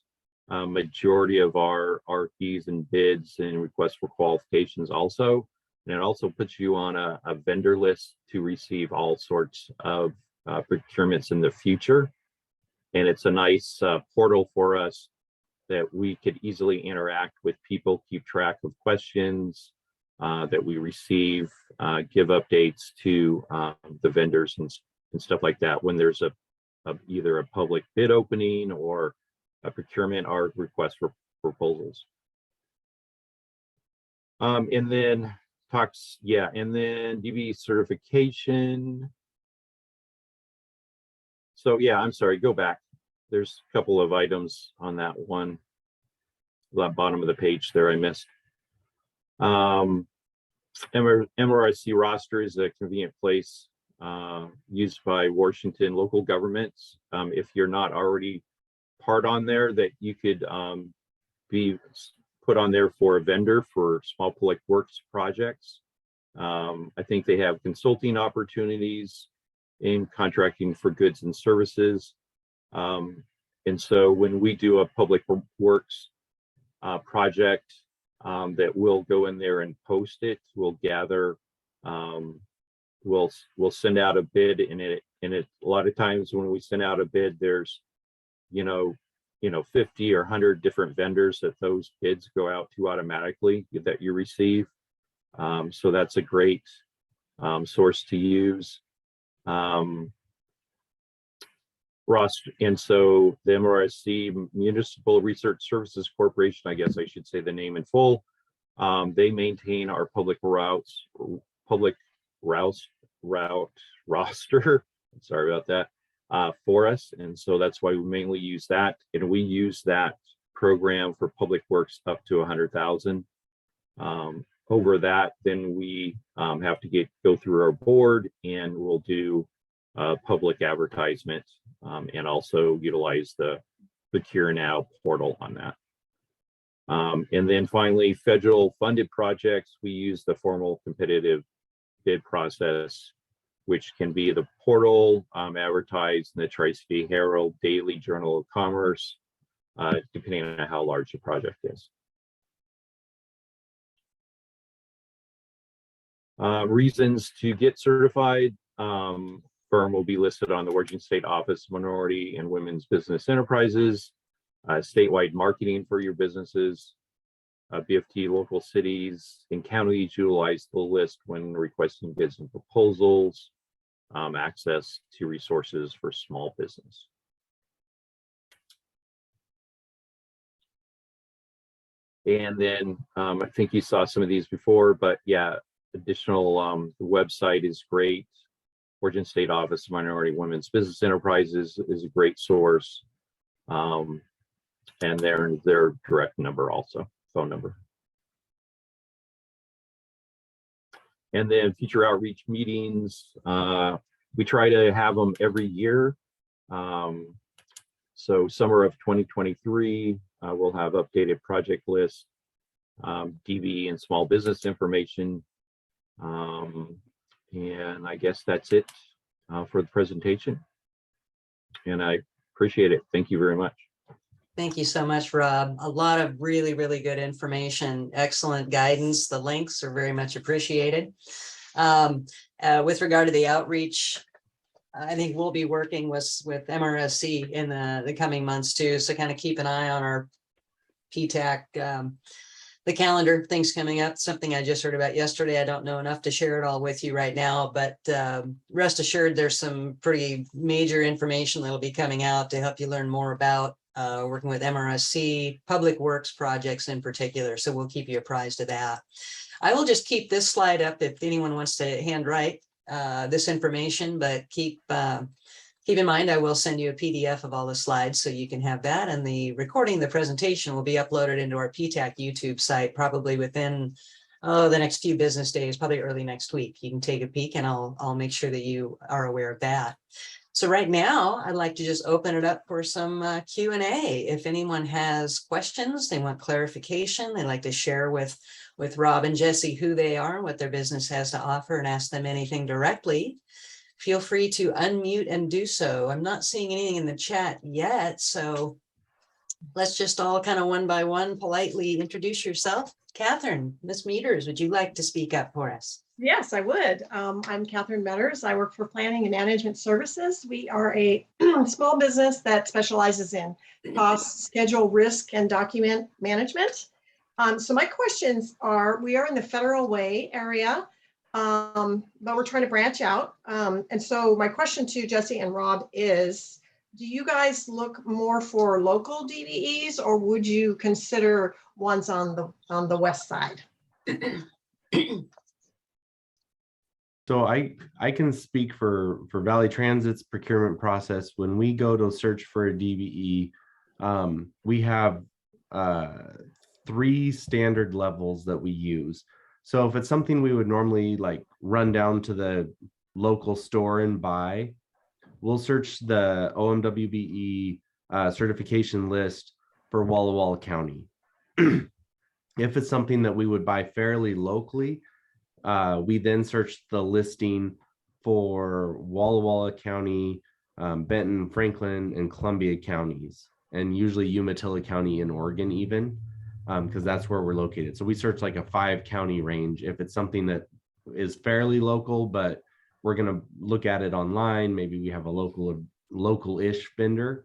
majority of our RFPs and bids and requests for qualifications also. And it also puts you on a vendor list to receive all sorts of procurements in the future. And it's a nice portal for us that we could easily interact with people, keep track of questions that we receive, give updates to the vendors and stuff like that when there's either a public bid opening or a procurement or request for proposals. And then DB certification. So yeah, I'm sorry, go back. There's a couple of items on that one, that bottom of the page there I missed. MRIC roster is a convenient place used by Washington local governments. If you're not already part on there, that you could be put on there for a vendor for small public works projects. I think they have consulting opportunities in contracting for goods and services. And so when we do a public works project, that we'll go in there and post it, we'll gather, we'll send out a bid, and it a lot of times when we send out a bid, there's 50 or 100 different vendors that those bids go out to automatically that you receive. So that's a great source to use. Ross, and so the MRSC, Municipal Research Services Corporation, I guess I should say the name in full. They maintain our public route roster. Sorry about that, for us, and so that's why we mainly use that, and we use that program for public works up to 100,000. Over that, then we have to go through our board, and we'll do public advertisement, and also utilize the Procure Now portal on that. And then finally, federal funded projects, we use the formal competitive bid process, which can be the portal, advertised in the Tri-City Herald, Daily Journal of Commerce, depending on how large the project is. Reasons to get certified. Firm will be listed on the Washington State Office of Minority and Women's Business Enterprises, statewide marketing for your businesses, BFT local cities and counties utilize the list when requesting bids and proposals, access to resources for small business. And then I think you saw some of these before, but yeah, additional, the website is great. Washington State Office of Minority Women's Business Enterprises is a great source. And their direct number also, phone number. And then future outreach meetings, we try to have them every year. So summer of 2023, we'll have updated project list, DB and small business information. And I guess that's it for the presentation. And I appreciate it. Thank you very much. Thank you so much, Rob. A lot of really, really good information, excellent guidance. The links are very much appreciated. With regard to the outreach, I think we'll be working with MRSC in the coming months too. So kind of keep an eye on our PTAC, the calendar, things coming up, something I just heard about yesterday. I don't know enough to share it all with you right now, but rest assured there's some pretty major information that will be coming out to help you learn more about working with MRSC, public works projects in particular. So we'll keep you apprised of that. I will just keep this slide up if anyone wants to handwrite this information, but keep in mind, I will send you a PDF of all the slides so you can have that. And the recording of the presentation will be uploaded into our PTAC YouTube site probably within the next few business days, probably early next week. You can take a peek and I'll make sure that you are aware of that. So right now, I'd like to just open it up for some Q&A. If anyone has questions, they want clarification, they'd like to share with Rob and Jesse who they are and what their business has to offer and ask them anything directly, feel free to unmute and do so. I'm not seeing anything in the chat yet, so let's just all kind of one by one politely introduce yourself. Catherine, Ms. Meters, would you like to speak up for us? Yes, I would. I'm Catherine Metters. I work for Planning and Management Services. We are a small business that specializes in cost, schedule, risk, and document management. So my questions are, we are in the Federal Way area, but we're trying to branch out. And so my question to Jesse and Rob is, do you guys look more for local DVEs or would you consider ones on the west side? So I can speak for Valley Transit's procurement process. When we go to search for a DVE, we have 3 standard levels that we use. So if it's something we would normally like run down to the local store and buy, we'll search the OMWBE certification list for Walla Walla County. If it's something that we would buy fairly locally, we then search the listing for Walla Walla County, Benton, Franklin, and Columbia counties, and usually Umatilla County in Oregon even, because that's where we're located. So we search like a 5-county range. If it's something that is fairly local, but we're going to look at it online, maybe we have a local-ish vendor.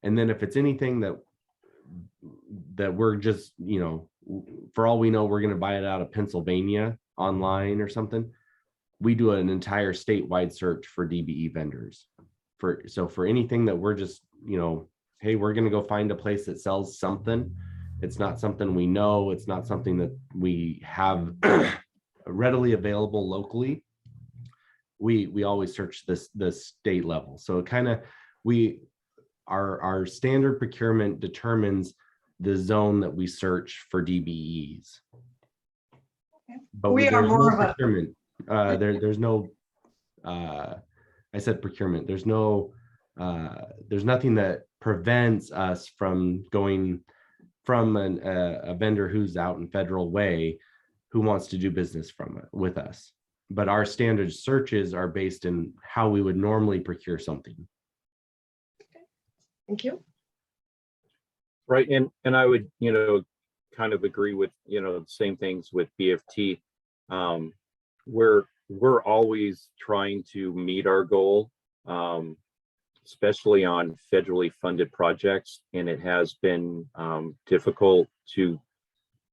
And then if it's anything that we're just, for all we know, we're going to buy it out of Pennsylvania online or something, we do an entire statewide search for DBE vendors. So for anything that we're just, hey, we're going to go find a place that sells something. It's not something we know. It's not something that we have readily available locally. We always search the state level. So kind of our standard procurement determines the zone that we search for DBEs. But We are more of a procurement. There's no. I said procurement. There's nothing that prevents us from going from a vendor who's out in federal way who wants to do business with us. But our standard searches are based in how we would normally procure something. Thank you. Right, and I would, kind of agree with, the same things with BFT. We're always trying to meet our goal, especially on federally funded projects, and it has been difficult to.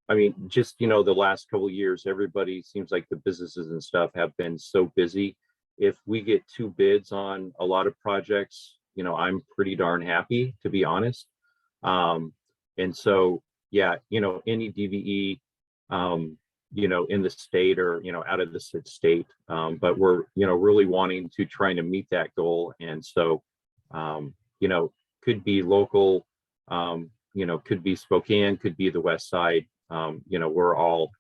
I mean, just, the last couple of years, everybody seems like the businesses and stuff have been so busy. If we get 2 bids on a lot of projects, I'm pretty darn happy, to be honest. And so, yeah, any DVE, in the state or, out of the state, but we're, really wanting to trying to meet that goal. And so, could be local, could be Spokane, could be the West Side. We're all,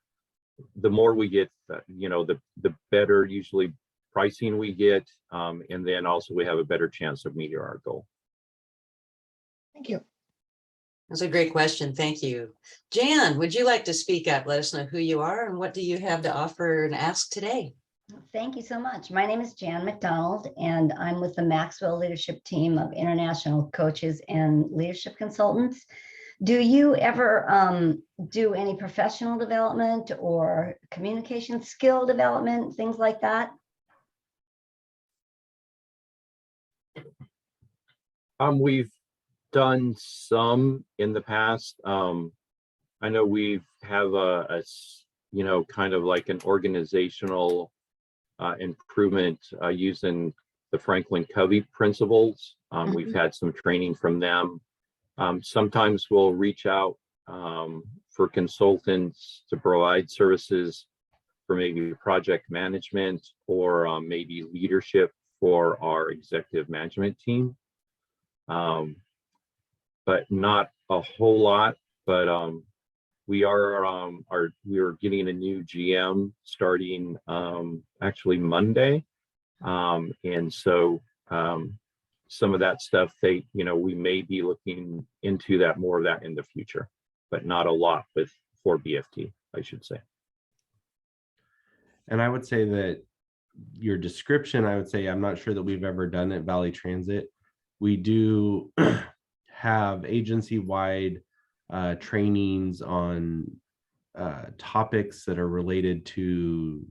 the more we get, the better usually pricing we get. And then also we have a better chance of meeting our goal. Thank you. That's a great question. Thank you. Jan, would you like to speak up? Let us know who you are and what do you have to offer and ask today? Thank you so much. My name is Jan McDonald, and I'm with the Maxwell Leadership Team of International Coaches and Leadership Consultants. Do you ever do any professional development or communication skill development, things like that? We've done some in the past. I know we have a kind of like an organizational improvement using the Franklin Covey principles. We've had some training from them. Sometimes we'll reach out for consultants to provide services for maybe project management or maybe leadership for our executive management team. But not a whole lot. But we are getting a new GM starting actually Monday, and so some of that stuff we may be looking into that, more of that in the future, but not a lot for BFT, I should say. And I would say that your description, I would say I'm not sure that we've ever done at Valley Transit. We do have agency-wide trainings on topics that are related to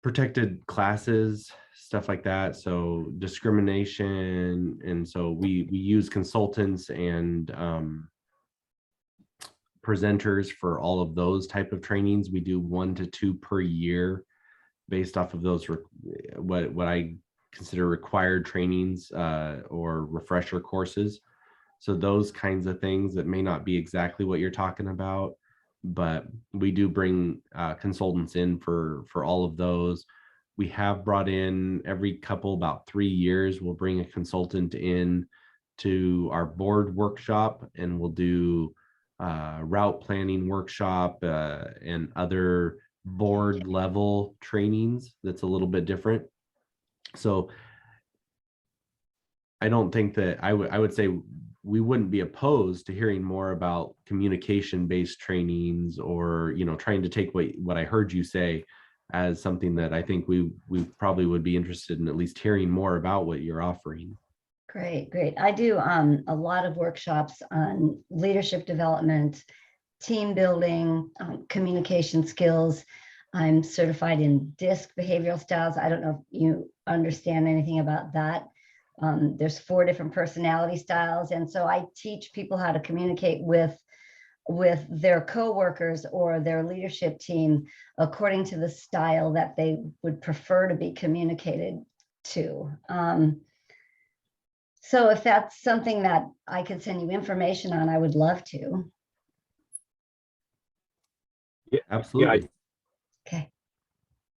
protected classes, stuff like that. So discrimination. And so we use consultants and presenters for all of those type of trainings. We do 1 to 2 per year based off of those, what I consider required trainings or refresher courses. So those kinds of things that may not be exactly what you're talking about, but we do bring consultants in for all of those. We have brought in every about 3 years, we'll bring a consultant in to our board workshop, and we'll do route planning workshop and other board level trainings that's a little bit different. So I don't think that I would say we wouldn't be opposed to hearing more about communication based trainings, or, you know, trying to take what I heard you say as something that I think we probably would be interested in at least hearing more about what you're offering. Great, great. I do a lot of workshops on leadership development, team building, communication skills. I'm certified in DISC behavioral styles. I don't know if you understand anything about that. There's 4 different personality styles. And so I teach people how to communicate with their coworkers or their leadership team according to the style that they would prefer to be communicated to. So if that's something that I could send you information on, I would love to. Yeah, Absolutely. Okay.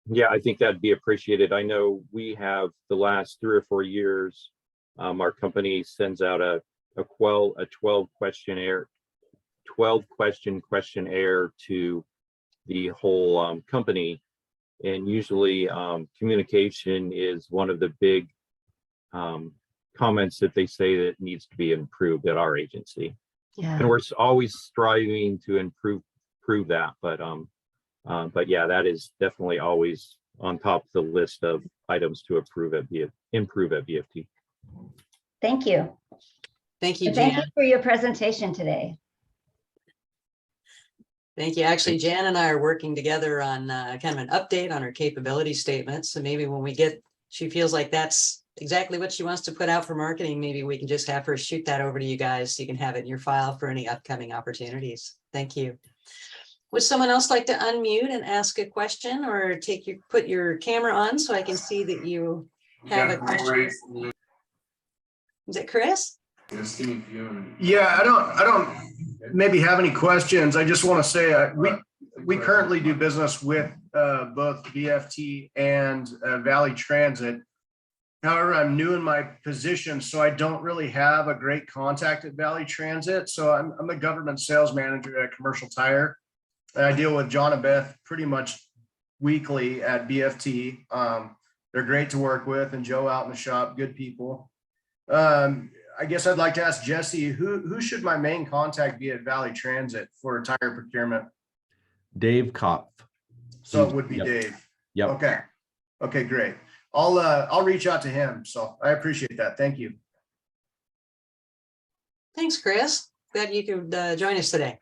Yeah, I think that'd be appreciated. I know we have the last 3 or 4 years, our company sends out a 12 question questionnaire to the whole company. And usually communication is one of the big comments that they say that needs to be improved at our agency. Yeah. And we're always striving to improve that. But yeah, that is definitely always on top of the list of items to improve at BFT. Thank you. Thank you, And thank you Jan. for your presentation today. Thank you. Actually, Jan and I are working together on kind of an update on her capability statement. So maybe when she feels like that's exactly what she wants to put out for marketing, maybe we can just have her shoot that over to you guys so you can have it in your file for any upcoming opportunities. Thank you. Would someone else like to unmute and ask a question, or put your camera on so I can see that you have a question? Is it Chris? Yeah, I don't maybe have any questions. I just want to say we currently do business with both BFT and Valley Transit. However, I'm new in my position, so I don't really have a great contact at Valley Transit. So I'm the government sales manager at Commercial Tire. And I deal with John and Beth pretty much weekly at BFT. They're great to work with, and Joe out in the shop, good people. I guess I'd like to ask Jesse, who should my main contact be at Valley Transit for tire procurement? Dave Kopf. So it would be Yep. Dave. Yep. Okay. Okay, great. I'll reach out to him. So I appreciate that. Thank you. Thanks, Chris. Glad you could join us today.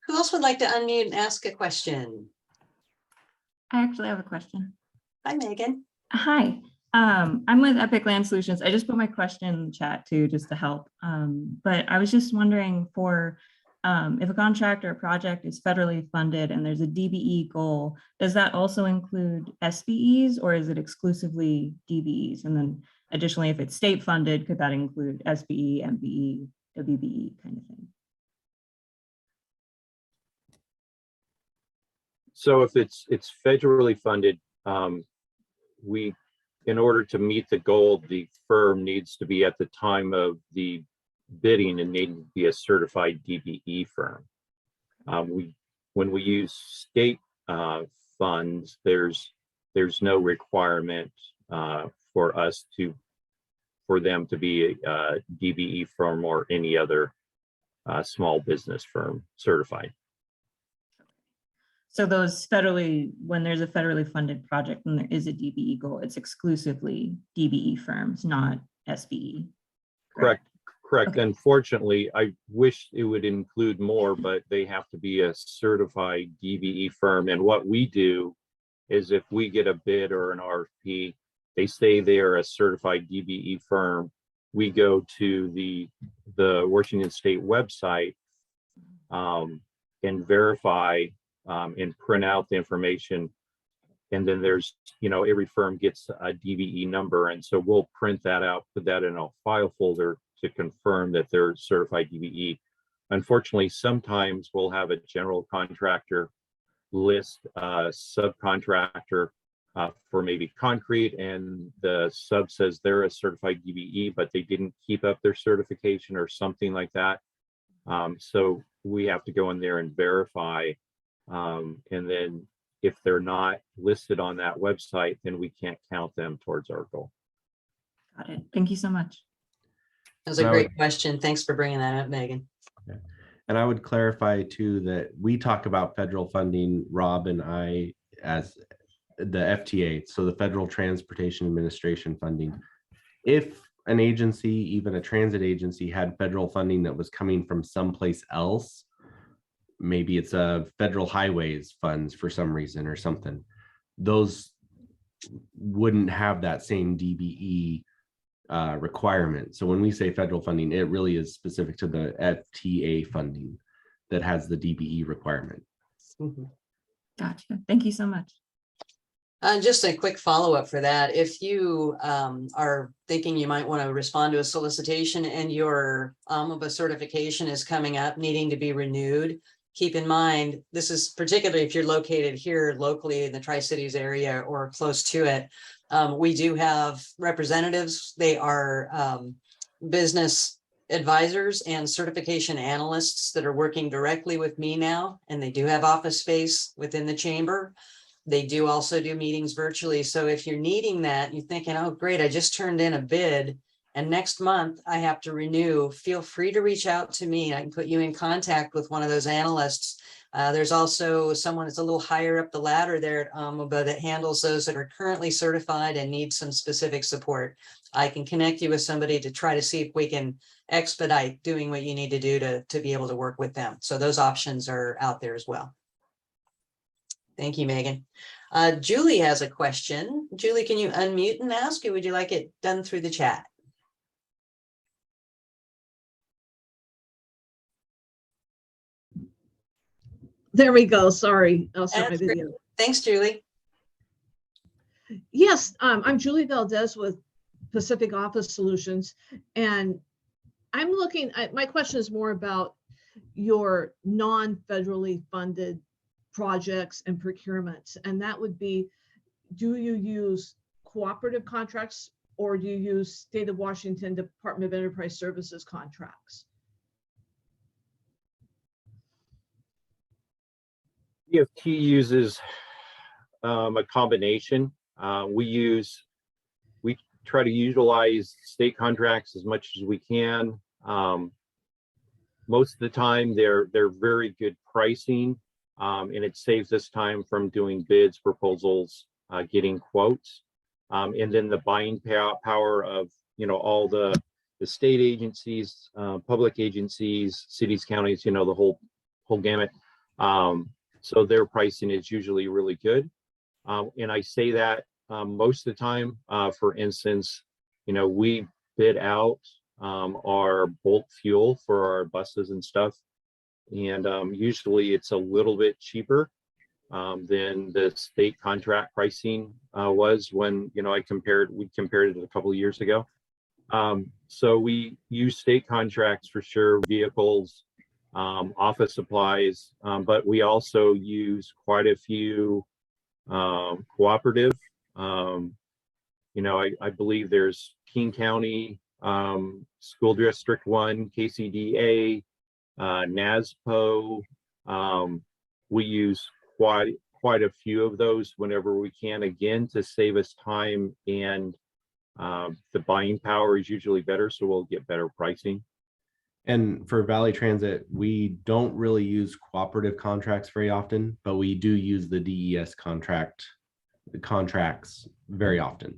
Who else would like to unmute and ask a question? I actually have a question. Hi, Megan. Hi, I'm with Epic Land Solutions. I just put my question in the chat too, just to help. But I was just wondering if a contract or a project is federally funded and there's a DBE goal, does that also include SBEs, or is it exclusively DBEs? And then additionally, if it's state funded, could that include SBE, MBE, WBE kind of thing? So if it's federally funded, in order to meet the goal, the firm needs to be at the time of the bidding and need to be a certified DBE firm. When we use state funds, there's no requirement for them to be a DBE firm or any other small business firm certified. So when there's a federally funded project and there is a DBE goal, it's exclusively DBE firms, not SBE. Correct. Okay. Unfortunately, I wish it would include more, but they have to be a certified DBE firm. And what we do is if we get a bid or an RFP, they say they are a certified DBE firm. We go to the Washington State website and verify and print out the information. And then there's, every firm gets a DBE number. And so we'll print that out, put that in a file folder to confirm that they're certified DBE. Unfortunately, sometimes we'll have a general contractor list a subcontractor for maybe concrete, and the sub says they're a certified DBE, but they didn't keep up their certification or something like that. So we have to go in there and verify And then if they're not listed on that website, then we can't count them towards our goal. Got it. Thank you so much. That's a great question. Thanks for bringing that up, Megan. Yeah. And I would clarify too that we talk about federal funding, Rob and I, as the FTA, so the Federal Transportation Administration funding. If an agency, even a transit agency, had federal funding that was coming from someplace else, maybe it's a federal highways funds for some reason or something, those wouldn't have that same DBE requirement. So when we say federal funding, it really is specific to the FTA funding that has the DBE requirement. Mhm. Gotcha. Thank you so much. Just a quick follow-up for that. If you are thinking you might want to respond to a solicitation and your AMOBA certification is coming up, needing to be renewed, keep in mind, this is particularly if you're located here locally in the Tri-Cities area or close to it. We do have representatives. They are business advisors and certification analysts that are working directly with me now, and they do have office space within the chamber. They do also do meetings virtually. So if you're needing that, you're thinking, oh, great, I just turned in a bid and next month I have to renew, feel free to reach out to me. I can put you in contact with one of those analysts. There's also someone that's a little higher up the ladder there at AMOBA that handles those that are currently certified and need some specific support. I can connect you with somebody to try to see if we can expedite doing what you need to do to be able to work with them. So those options are out there as well. Thank you, Megan. Julie has a question. Julie, can you unmute and ask, or would you like it done through the chat? There we go. Sorry. I'll start my That's great. video. Thanks, Julie. Yes, I'm Julie Valdez with Pacific Office Solutions. And I'm looking at, my question is more about your non-federally funded projects and procurements. And that would be, do you use cooperative contracts or do you use State of Washington Department of Enterprise Services contracts? EFT uses a combination. We try to utilize state contracts as much as we can. Most of the time, they're very good pricing, and it saves us time from doing bids, proposals, getting quotes, and then the buying power of all the state agencies, public agencies, cities, counties, the whole gamut. So their pricing is usually really good. And I say that most of the time, for instance, we bid out our bulk fuel for our buses and stuff. And usually it's a little bit cheaper than the state contract pricing was when, we compared it a couple of years ago. So we use state contracts for sure, vehicles, office supplies, but we also use quite a few cooperative. I believe there's King County School District 1, KCDA, NASPO. We use quite a few of those whenever we can, again, to save us time, and the buying power is usually better, so we'll get better pricing. And for Valley Transit, we don't really use cooperative contracts very often, but we do use the DES contracts very often.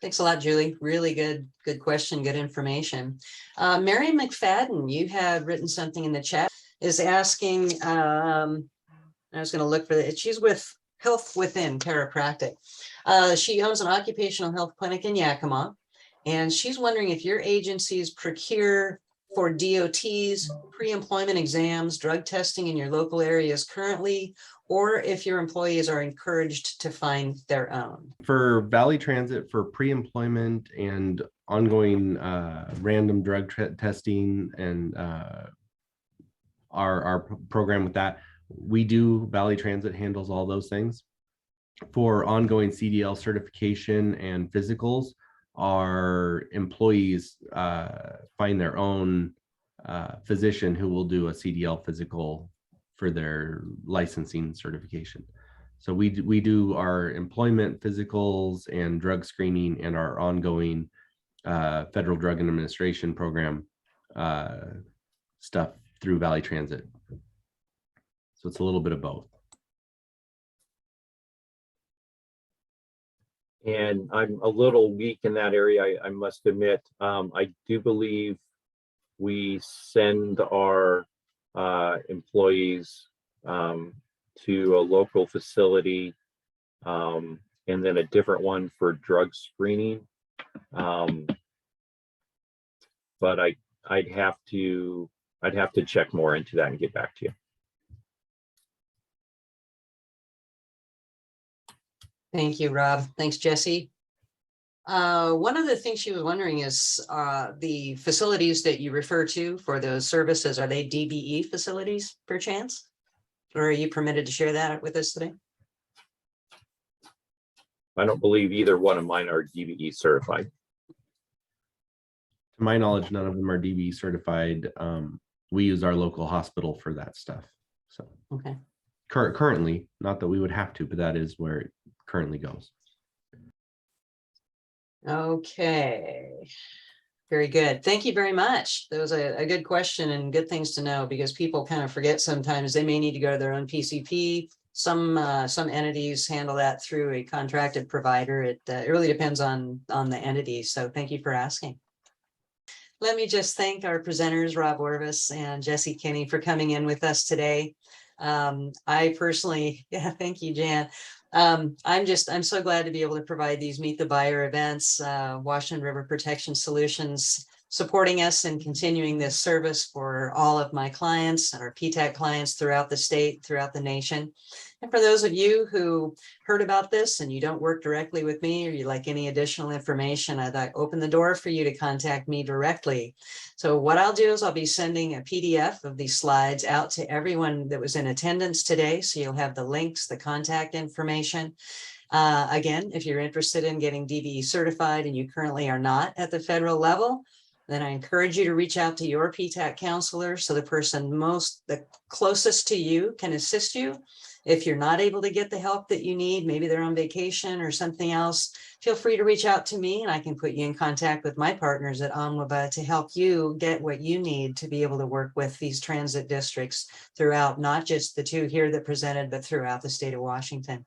Thanks a lot, Julie. Really good question, good information. Mary McFadden, you have written something in the chat, is asking, I was going to look for it. She's with Health Within Chiropractic. She owns an occupational health clinic in Yakima, and she's wondering if your agencies procure for DOTs, pre-employment exams, drug testing in your local areas currently, or if your employees are encouraged to find their own. For Valley Transit, for pre-employment and ongoing random drug testing and our program with that, we do, Valley Transit handles all those things. For ongoing CDL certification and physicals, our employees find their own physician who will do a CDL physical for their licensing certification. So we do our employment physicals and drug screening and our ongoing federal drug administration program stuff through Valley Transit. So it's a little bit of both. And I'm a little weak in that area, I must admit. I do believe we send our employees to a local facility, and then a different one for drug screening. But I'd have to check more into that and get back to you. Thank you, Rob. Thanks, Jesse. One of the things she was wondering is the facilities that you refer to for those services, are they DBE facilities per chance? Or are you permitted to share that with us today? I don't believe either one of mine are DBE certified. To my knowledge, none of them are DBE certified. We use our local hospital for that stuff. So Okay. Currently, not that we would have to, but that is where it currently goes. Okay. Very good. Thank you very much. That was a good question and good things to know, because people kind of forget sometimes they may need to go to their own PCP. Some entities handle that through a contracted provider. It really depends on the entity. So thank you for asking. Let me just thank our presenters, Rob Orvis and Jesse Kinney, for coming in with us today. I personally, thank you, Jan. I'm so glad to be able to provide these Meet the Buyer events, Washington River Protection Solutions, supporting us and continuing this service for all of my clients, our PTAC clients throughout the state, throughout the nation. And for those of you who heard about this and you don't work directly with me, or you like any additional information, I'd open the door for you to contact me directly. So what I'll do is I'll be sending a PDF of these slides out to everyone that was in attendance today. So you'll have the links, the contact information. Again, if you're interested in getting DBE certified and you currently are not at the federal level, then I encourage you to reach out to your PTAC counselor so the person the closest to you can assist you. If you're not able to get the help that you need, maybe they're on vacation or something else, feel free to reach out to me and I can put you in contact with my partners at OMWBA to help you get what you need to be able to work with these transit districts throughout, not just the two here that presented, but throughout the state of Washington.